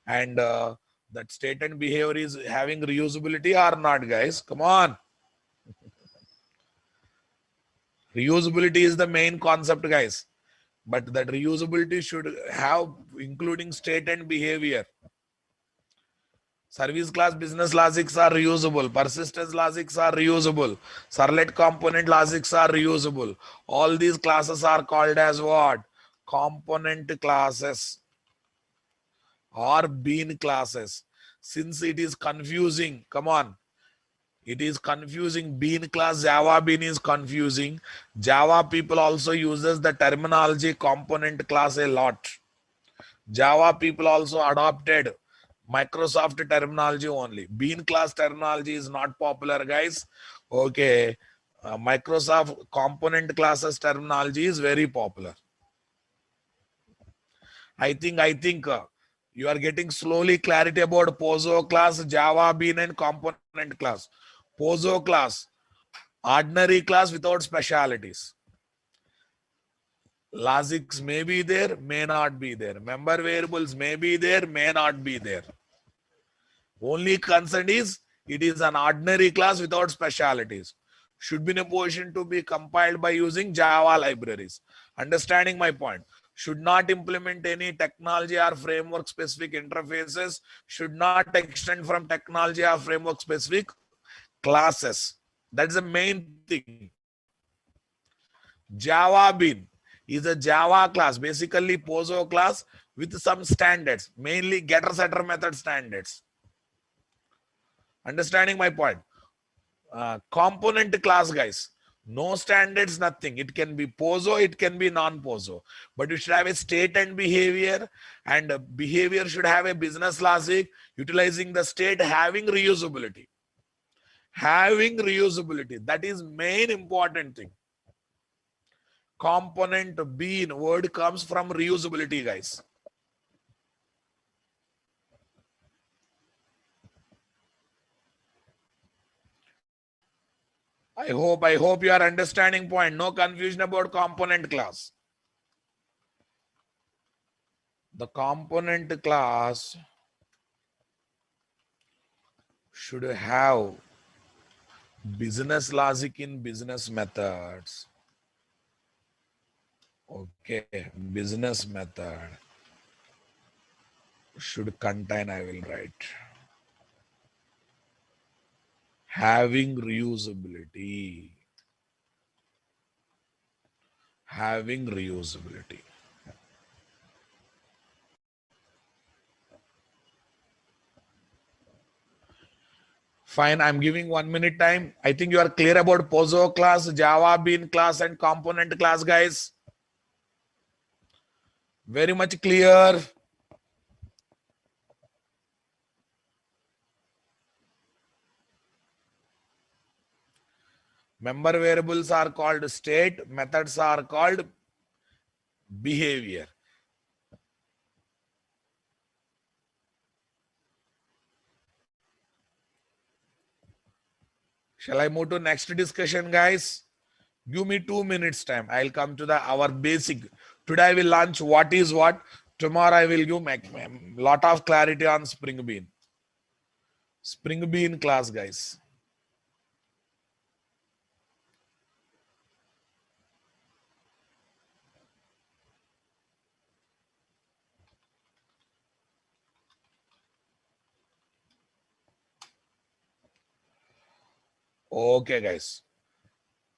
And that state and behavior is having reusability or not, guys? Come on. Reusability is the main concept, guys. But that reusability should have including state and behavior. Service class business logics are reusable. Persistence logics are reusable. Servlet component logics are reusable. All these classes are called as what? Component classes or bean classes. Since it is confusing, come on. It is confusing. Bean class, Java bean is confusing. Java people also uses the terminology component class a lot. Java people also adopted Microsoft terminology only. Bean class terminology is not popular, guys. Okay. Microsoft component classes terminology is very popular. I think you are getting slowly clarity about Pozo class, Java bean and component class. Pozo class, ordinary class without specialities. Logics may be there, may not be there. Member variables may be there, may not be there. Only concern is it is an ordinary class without specialities. Should be in a position to be compiled by using Java libraries. Understanding my point. Should not implement any technology or framework specific interfaces. Should not extend from technology or framework specific classes. That's the main thing. Java Bean is a Java class, basically Pozo class with some standards, mainly getter setter method standards. Understanding my point. Component class, guys, no standards, nothing. It can be Pozo, it can be non-Pozo, but it should have a state and behavior should have a business logic, utilizing the state, having reusability. Having reusability, that is main important thing. Component bean word comes from reusability, guys. I hope you are understanding point. No confusion about component class. The component class should have business logic in business methods. Okay, business method should contain, I will write, having reusability. Having reusability. Fine, I'm giving 1 minute time. I think you are clear about Pozo class, Java Bean class, and component class, guys. Very much clear. Member variables are called state, methods are called behavior. Shall I move to next discussion, guys? Give me 2 minutes time. I'll come to our basic. Today I will launch what is what. Tomorrow I will give a lot of clarity on Spring Bean. Spring Bean class, guys. Okay, guys.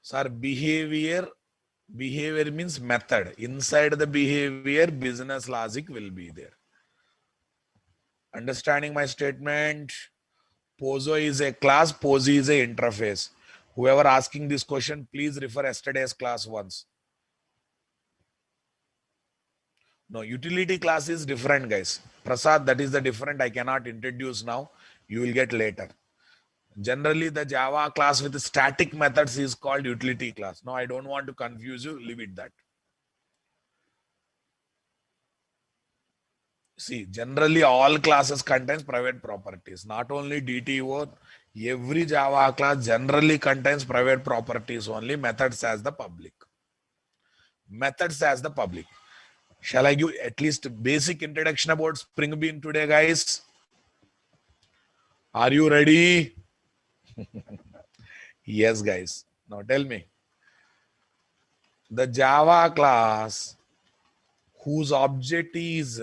Sir, behavior means method. Inside the behavior, business logic will be there. Understanding my statement? Pozo is a class, Pozi is a interface. Whoever asking this question, please refer yesterday's class once. No, utility class is different, guys. Prasad, that is the different. I cannot introduce now. You will get later. Generally, the Java class with static methods is called utility class. No, I don't want to confuse you. Leave it that. See, generally all classes contains private properties, not only DTO. Every Java class generally contains private properties only, methods as the public. Methods as the public. Shall I give at least basic introduction about Spring Bean today, guys? Are you ready? Yes, guys. Now tell me. The Java class whose object is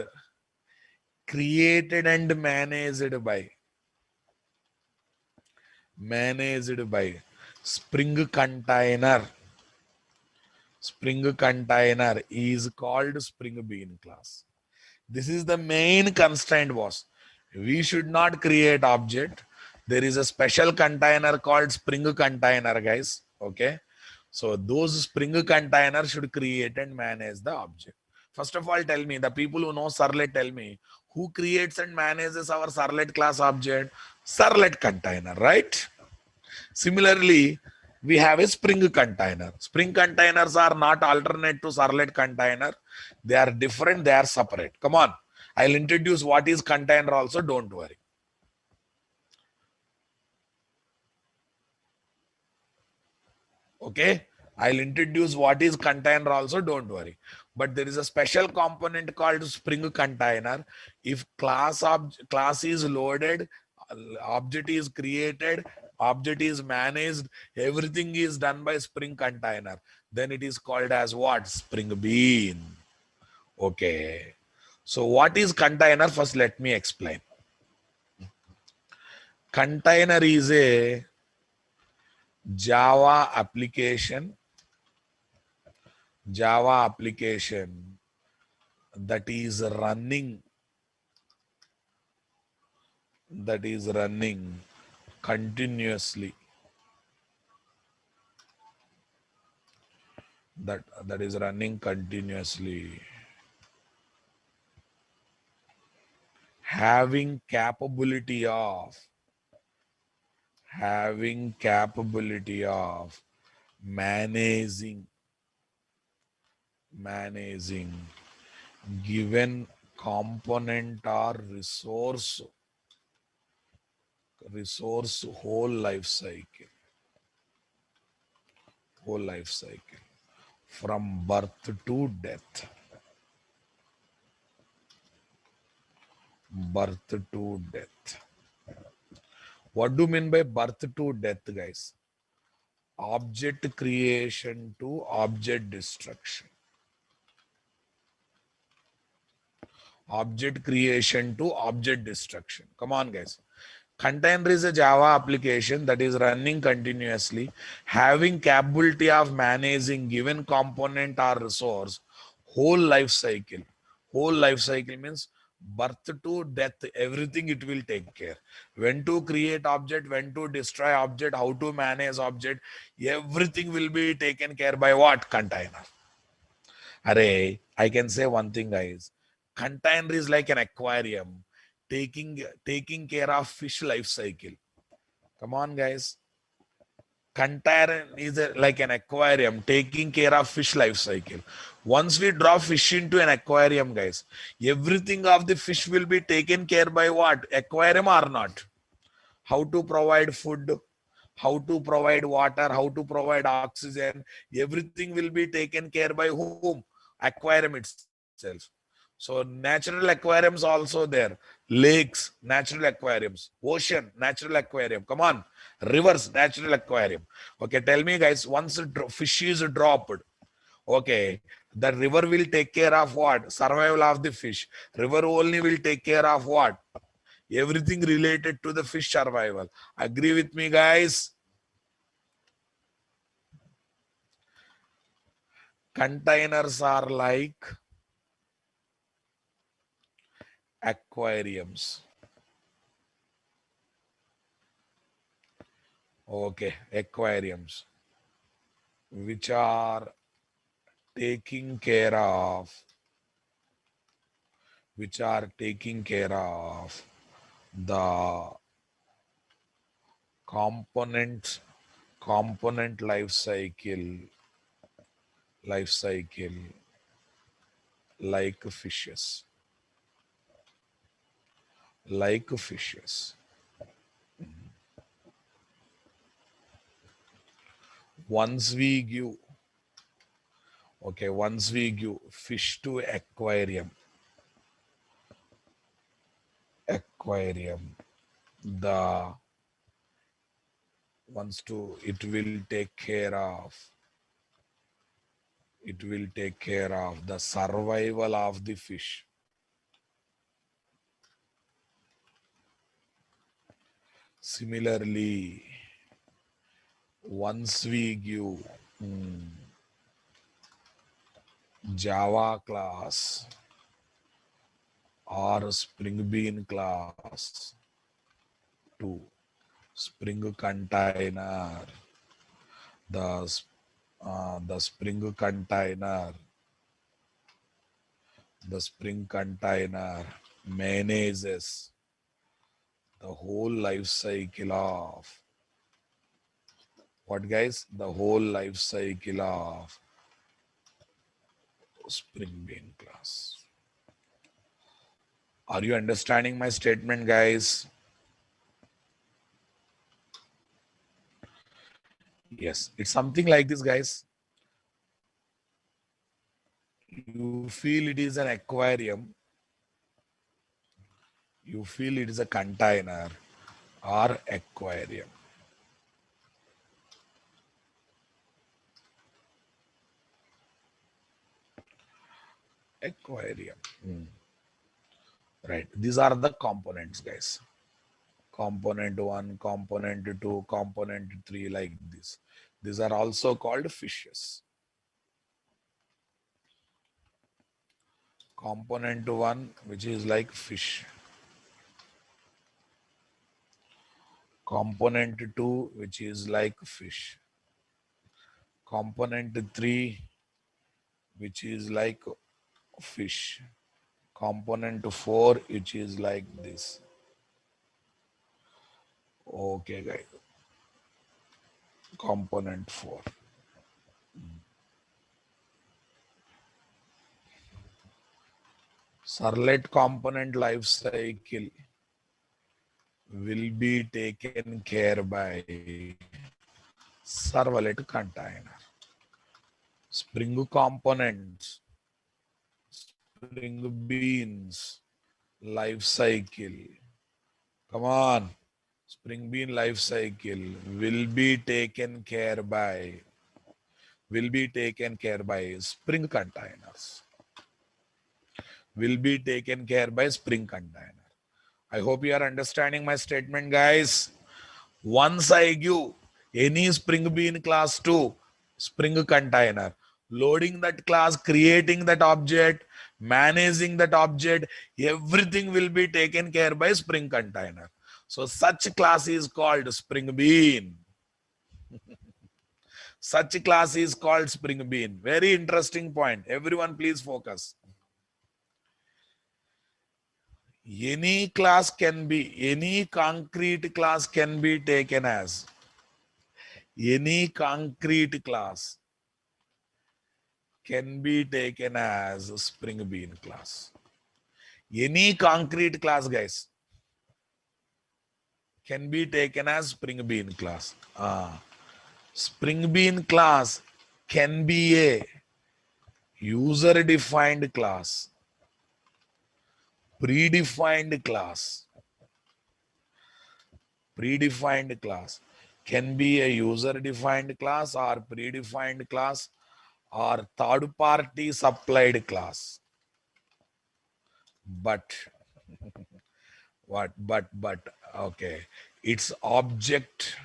created and managed by Spring container. Spring container is called Spring Bean class. This is the main constraint, boss. We should not create object. There is a special container called Spring container, guys. Okay. So those Spring containers should create and manage the object. First of all, tell me, the people who know Servlet, tell me, who creates and manages our Servlet class object? Servlet container, right? Similarly, we have a Spring container. Spring containers are not alternate to Servlet container. They are different, they are separate. Come on. I'll introduce what is container also, don't worry. Okay. I'll introduce what is container also, don't worry. But there is a special component called Spring container. If class is loaded, object is created, object is managed, everything is done by Spring container, then it is called as what? Spring Bean. Okay. So what is container? First, let me explain. Container is a Java application that is running continuously. That is running continuously, having capability of managing given component or resource whole life cycle from birth to death. What do you mean by birth to death, guys? Object creation to object destruction. Object creation to object destruction. Come on, guys. Container is a Java application that is running continuously, having capability of managing given component or resource whole life cycle. Whole life cycle means birth to death, everything it will take care. When to create object, when to destroy object, how to manage object, everything will be taken care by what? Container. Array, I can say one thing, guys. Container is like an aquarium taking care of fish life cycle. Come on, guys. Container is like an aquarium taking care of fish life cycle. Once we drop fish into an aquarium, guys, everything of the fish will be taken care by what? Aquarium or not? How to provide food, how to provide water, how to provide oxygen, everything will be taken care by whom? Aquarium itself. So natural aquariums also there. Lakes, natural aquariums. Ocean, natural aquarium. Come on. Rivers, natural aquarium. Okay, tell me, guys, once fish is dropped, okay, the river will take care of what? Survival of the fish. River only will take care of what? Everything related to the fish survival. Agree with me, guys? Containers are like aquariums. Okay, aquariums, which are taking care of the component life cycle like fishes. like fishes. Once we give fish to aquarium, the wants to it will take care of the survival of the fish. Similarly, once we give Java class or Spring Bean class to Spring container, the Spring container, manages the whole life cycle of what, guys? The whole life cycle of Spring Bean class. Are you understanding my statement, guys? Yes, it's something like this, guys. You feel it is an aquarium, you feel it is a container or aquarium. Aquarium. Right. These are the components, guys. Component 1, component 2, component 3, like this. These are also called fishes. Component 1, which is like fish. Component 2, which is like fish. Component 3, which is like fish. Component 4, which is like this. Okay, guys. Component 4. Servlet component life cycle will be taken care by servlet container. Spring components, Spring Beans life cycle. Come on. Spring Bean life cycle will be taken care by Spring containers. Will be taken care by Spring container. I hope you are understanding my statement, guys. Once I give any Spring Bean class to Spring container, loading that class, creating that object, managing that object, everything will be taken care by Spring container. So such class is called Spring Bean. Such class is called Spring Bean. Very interesting point. Everyone please focus. Any concrete class can be taken as any concrete class can be taken as Spring Bean class. Any concrete class, guys, can be taken as Spring Bean class. Spring Bean class can be a user-defined class, predefined class, can be a user-defined class or predefined class or third-party supplied class. But okay, its object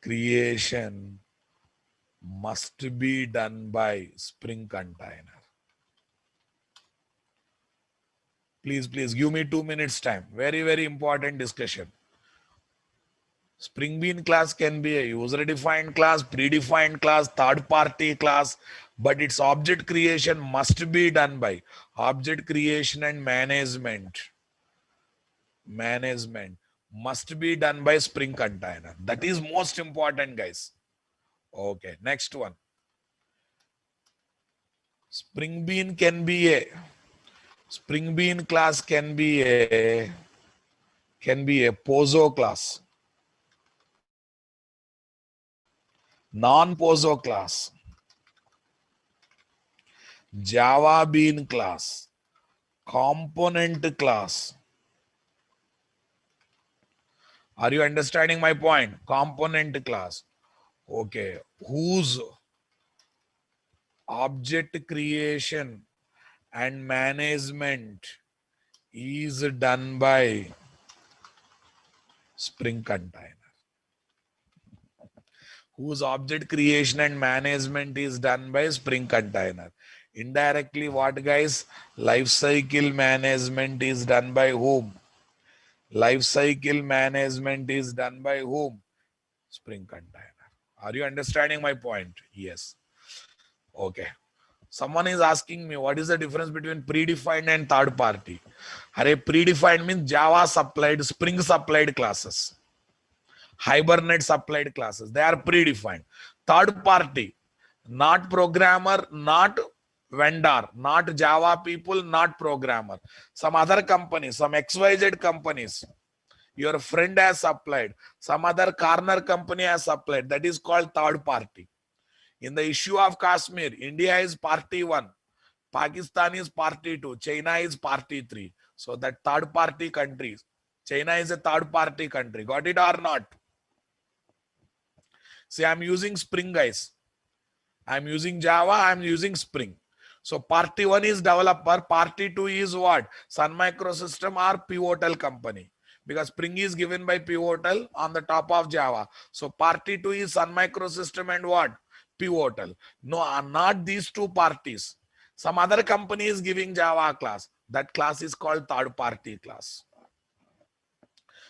creation must be done by Spring container. Please give me 2 minutes time. Very important discussion. Spring Bean class can be a user-defined class, predefined class, third-party class, but its object creation must be done by object creation and management must be done by Spring container. That is most important, guys. Okay, next one. Spring Bean can be a Spring Bean class can be a Pozo class, non-Pozo class, Java Bean class, component class. Are you understanding my point? Component class. Okay. Whose object creation and management is done by Spring Container. Whose object creation and management is done by Spring Container. Indirectly, what guys? Life cycle management is done by whom? Life cycle management is done by whom? Spring Container. Are you understanding my point? Yes. Okay. Someone is asking me what is the difference between predefined and third party. Array, predefined means Java supplied, Spring supplied classes. Hibernate supplied classes. They are predefined. Third party, not programmer, not vendor, not Java people, not programmer. Some other companies, some XYZ companies, your friend has supplied, some other corner company has supplied. That is called third party. In the issue of Kashmir, India is party 1, Pakistan is party 2, China is party 3. So that third party countries, China is a third party country. Got it or not? See, I'm using Spring, guys. I'm using Java, I'm using Spring. So party 1 is developer, party 2 is what? Sun Microsystem or Pivotal company. Because Spring is given by Pivotal on the top of Java. So party 2 is Sun Microsystem and what? Pivotal. No, not these two parties. Some other company is giving Java class. That class is called third party class.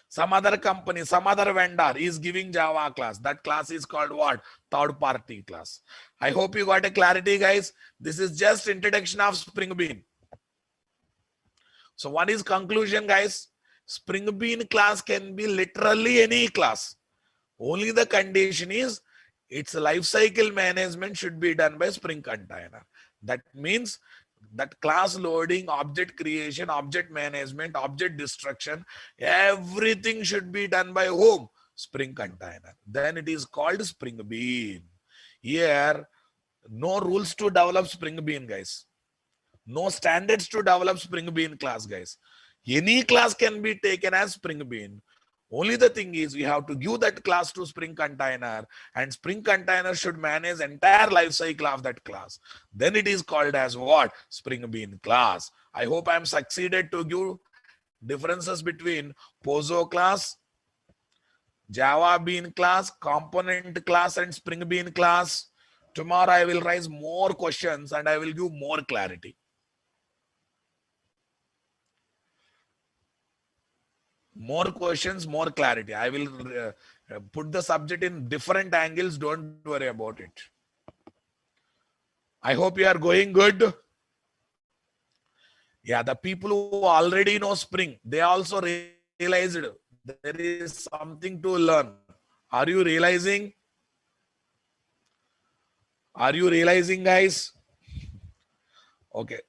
Some other company, some other vendor is giving Java class. That class is called what? Third party class. I hope you got a clarity, guys. This is just introduction of Spring Bean. So what is conclusion, guys? Spring Bean class can be literally any class. Only the condition is its life cycle management should be done by Spring Container. That means that class loading, object creation, object management, object destruction, everything should be done by whom? Spring Container. Then it is called Spring Bean. Here, no rules to develop Spring Bean, guys. No standards to develop Spring Bean class, guys. Any class can be taken as Spring Bean. Only the thing is we have to give that class to Spring Container, and Spring Container should manage entire life cycle of that class. Then it is called as what? Spring Bean class. I hope I am succeeded to give differences between Pozo class, Java Bean class, component class, and Spring Bean class. Tomorrow I will raise more questions and I will give more clarity. More questions, more clarity. I will put the subject in different angles. Don't worry about it. I hope you are going good. Yeah, the people who already know Spring, they also realized there is something to learn. Are you realizing? Are you realizing, guys? Okay.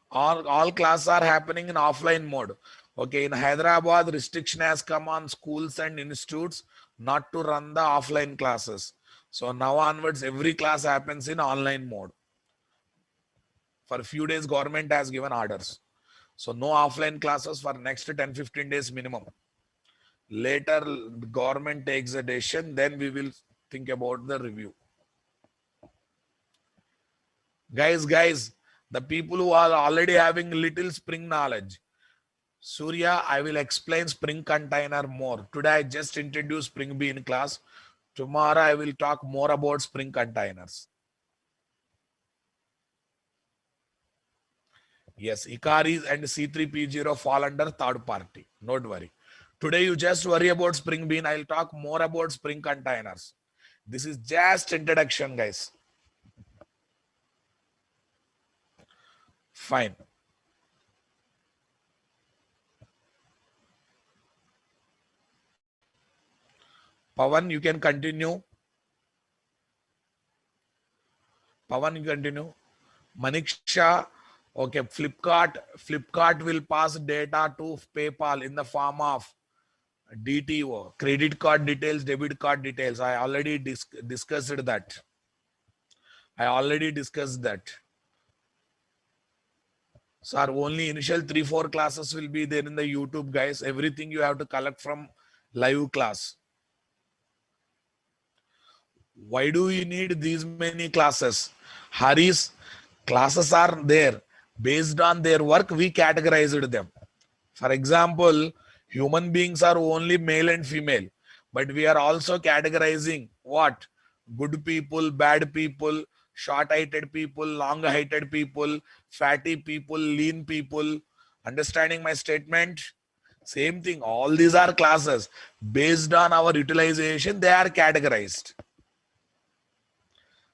All classes are happening in offline mode. Okay, in Hyderabad, restriction has come on schools and institutes not to run the offline classes. So now onwards, every class happens in online mode. For a few days, government has given orders. So no offline classes for next 10-15 days minimum. Later, the government takes a decision, then we will think about the review. Guys, the people who are already having little Spring knowledge, Surya, I will explain Spring Container more. Today, I just introduced Spring Bean class. Tomorrow, I will talk more about Spring Containers. Yes, Icaris and C3P0 fall under third party. Don't worry. Today, you just worry about Spring Bean. I'll talk more about Spring Containers. This is just introduction, guys. Fine. Pawan, you can continue. Pawan, you continue. Maniksha, Okay, Flipkart will pass data to PayPal in the form of DTO, credit card details, debit card details. I already discussed that. Sir, only initial 3-4 classes will be there in the YouTube, guys. Everything you have to collect from live class. Why do you need these many classes? Hari's classes are there. Based on their work, we categorized them. For example, human beings are only male and female, but we are also categorizing what? Good people, bad people, short-heighted people, long-heighted people, fatty people, lean people. Understanding my statement? Same thing. All these are classes. Based on our utilization, they are categorized.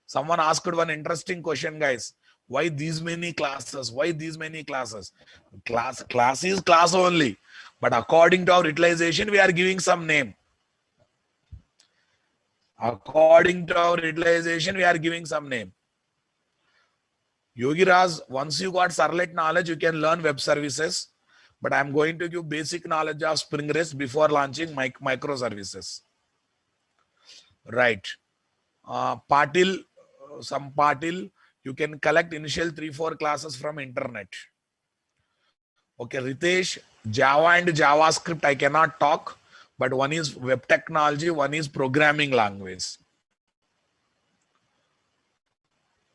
Someone asked one interesting question, guys. Why these many classes? Why these many classes? Class is class only. But according to our utilization, we are giving some name. According to our utilization, we are giving some name. Yogi Raj, once you got Servlet knowledge, you can learn web services. But I'm going to give basic knowledge of Spring REST before launching microservices. Right. Patil, you can collect initial 3-4 classes from internet. Okay, Ritesh, Java and JavaScript, I cannot talk, but one is web technology, one is programming language.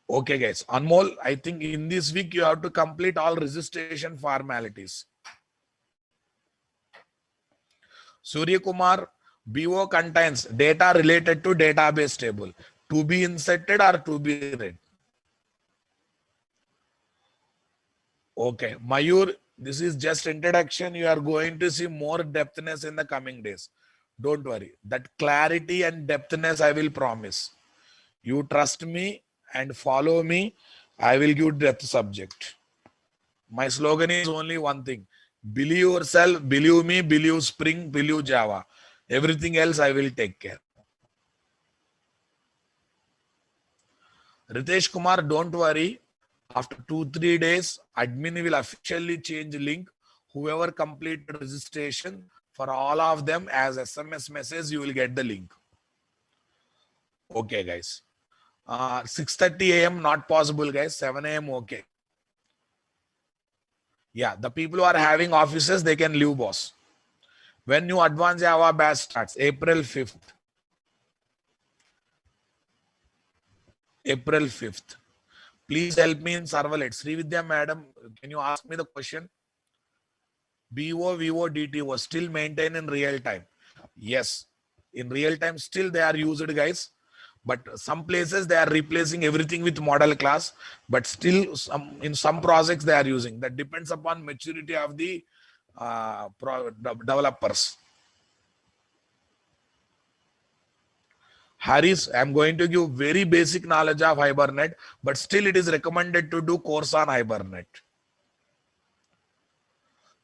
Okay, guys. Anmol, I think in this week you have to complete all registration formalities. Surya Kumar, BO contains data related to database table to be inserted or to be read. Okay, Mayur, this is just introduction. You are going to see more depthness in the coming days. Don't worry. That clarity and depthness I will promise. You trust me and follow me. I will give depth subject. My slogan is only one thing. Believe yourself, believe me, believe Spring, believe Java. Everything else I will take care. Ritesh Kumar, don't worry. After 2-3 days, admin will officially change link. Whoever completed registration, for all of them as SMS message, you will get the link. Okay, guys. 6:30 a.m. not possible, guys. 7 a.m. okay. Yeah, the people who are having offices, they can leave, boss. When new advanced Java batch starts, April 5th. April 5th. Please help me in servlet. Srividya madam, can you ask me the question? BO, VO, DTO still maintain in real time. Yes, in real time still they are used, guys. But some places they are replacing everything with model class. But still in some projects they are using. That depends upon maturity of the developers. Harris, I'm going to give very basic knowledge of Hibernate, but still it is recommended to do course on Hibernate.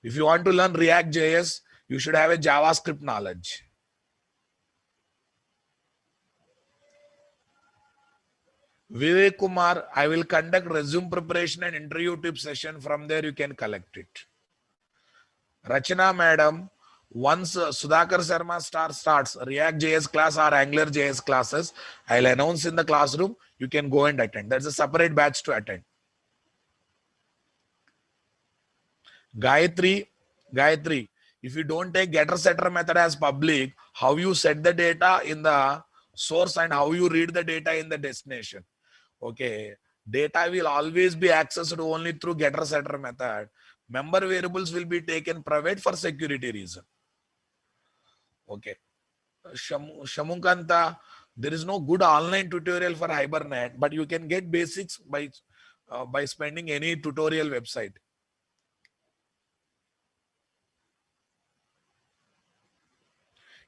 If you want to learn React JS, you should have a JavaScript knowledge. Vivek Kumar, I will conduct resume preparation and interview tip session. From there, you can collect it. Rachana madam, once Sudhakar Sharma starts React JS class or Angular JS classes, I'll announce in the classroom. You can go and attend. There's a separate batch to attend. Gayatri, if you don't take getter setter method as public, how you set the data in the source and how you read the data in the destination? Okay, data will always be accessed only through getter setter method. Member variables will be taken private for security reason. Okay, Shamunkanta, there is no good online tutorial for Hibernate, but you can get basics by spending any tutorial website.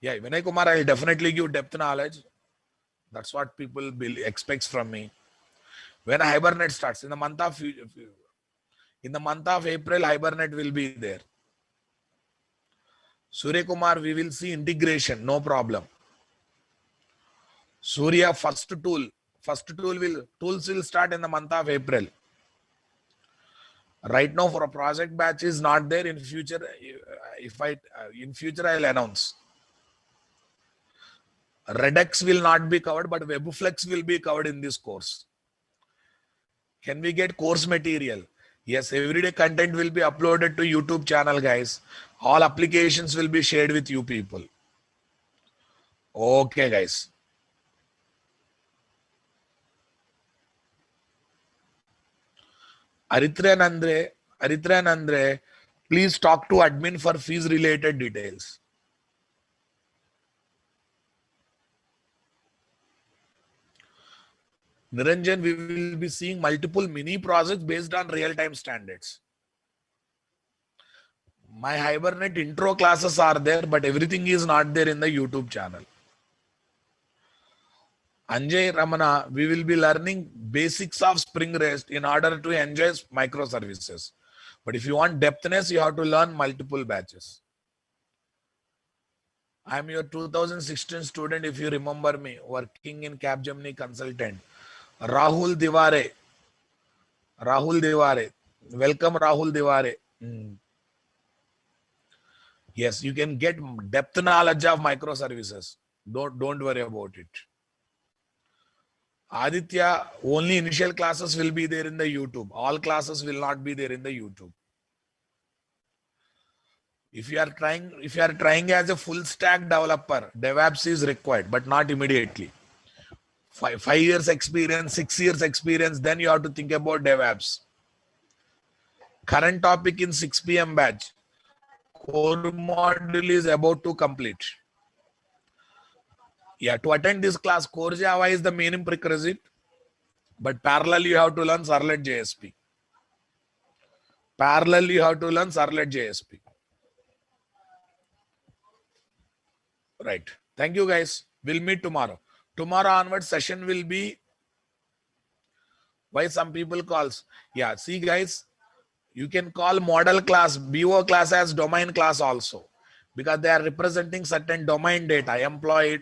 Yeah, Vinay Kumar, I'll definitely give depth knowledge. That's what people expects from me. When Hibernate starts in the month of April, Hibernate will be there. Surya Kumar, we will see integration, no problem. Surya tools will start in the month of April. Right now for a project batch is not there. In future, in future I'll announce. Redux will not be covered, but WebFlex will be covered in this course. Can we get course material? Yes, everyday content will be uploaded to YouTube channel, guys. All applications will be shared with you people. Okay, guys. Aritran Andre, please talk to admin for fees related details. Niranjan, we will be seeing multiple mini projects based on real-time standards. My Hibernate intro classes are there, but everything is not there in the YouTube channel. Anjay Ramana, we will be learning basics of Spring REST in order to enjoy microservices. But if you want depthness, you have to learn multiple batches. I am your 2016 student, if you remember me, working in Capgemini consultant. Rahul Diware. Rahul Diware. Welcome, Rahul Diware. Yes, you can get depth knowledge of microservices. Don't worry about it. Aditya, only initial classes will be there in the YouTube. All classes will not be there in the YouTube. If you are trying as a full stack developer, DevOps is required, but not immediately. 5 years experience, 6 years experience, then you have to think about DevOps. Current topic in 6 p.m. batch. Core module is about to complete. Yeah, to attend this class, Core Java is the main prerequisite, but parallel you have to learn Servlet JSP. Parallel you have to learn Servlet JSP. Right. Thank you, guys. We'll meet tomorrow. Tomorrow onwards session will be why some people calls. Yeah, see guys, you can call model class, BO class as domain class also, because they are representing certain domain data, employee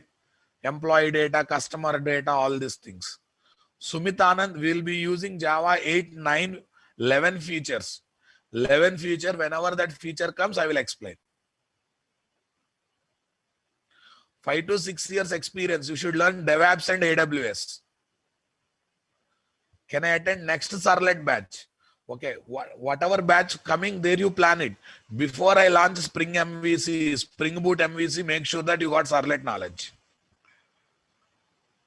data, customer data, all these things. Sumit Anand will be using Java 8, 9, 11 features. 11 feature, whenever that feature comes, I will explain. 5 to 6 years experience, you should learn DevOps and AWS. Can I attend next Servlet batch? Okay, whatever batch coming, there you plan it. Before I launch Spring MVC, Spring Boot MVC, make sure that you got Servlet knowledge.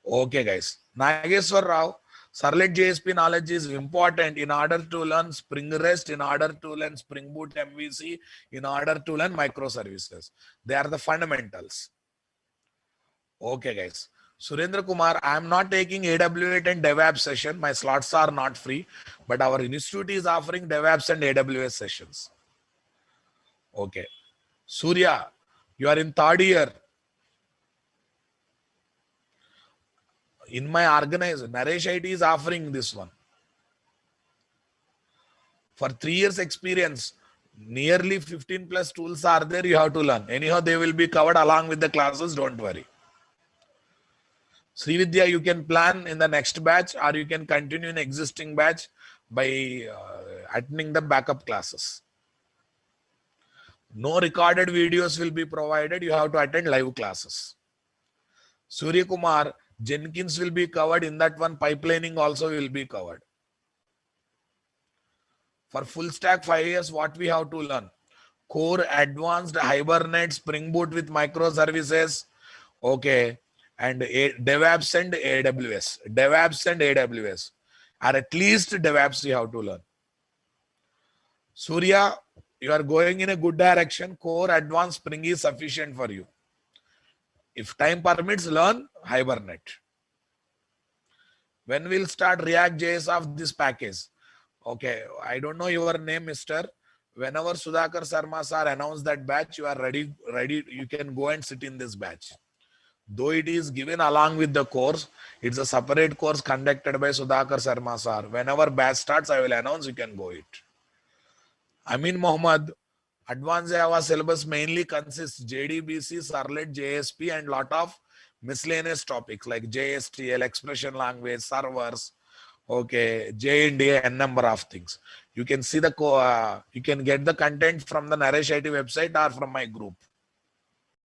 Okay, guys. Nageshwar Rao, Servlet JSP knowledge is important in order to learn Spring REST, in order to learn Spring Boot MVC, in order to learn microservices. They are the fundamentals. Okay, guys. Surendra Kumar, I am not taking AWS and DevOps session. My slots are not free, but our institute is offering DevOps and AWS sessions. Okay. Surya, you are in 3rd year. In my organization, Naresh IT is offering this one. For 3 years experience, nearly 15 plus tools are there you have to learn. Anyhow, they will be covered along with the classes, don't worry. Srividya, you can plan in the next batch or you can continue in existing batch by attending the backup classes. No recorded videos will be provided. You have to attend live classes. Surya Kumar, Jenkins will be covered. In that one, pipelining also will be covered. For full stack 5 years, what we have to learn? Core, advanced, Hibernate, Spring Boot with microservices. Okay. And DevOps and AWS. DevOps and AWS. Or at least DevOps you have to learn. Surya, you are going in a good direction. Core, advanced, Spring is sufficient for you. If time permits, learn Hibernate. When we'll start React JS of this package? Okay, I don't know your name, Mister. Whenever Sudhakar Sarma sir announce that batch, you are ready. You can go and sit in this batch. Though it is given along with the course, it's a separate course conducted by Sudhakar Sarma sir. Whenever batch starts, I will announce, you can go it. Amin Mohammed, Advanced Java syllabus mainly consists JDBC, Servlet, JSP, and lot of miscellaneous topics like JSTL, expression language, servers, okay, J&A, and number of things. You can see you can get the content from the Naresh IT website or from my group.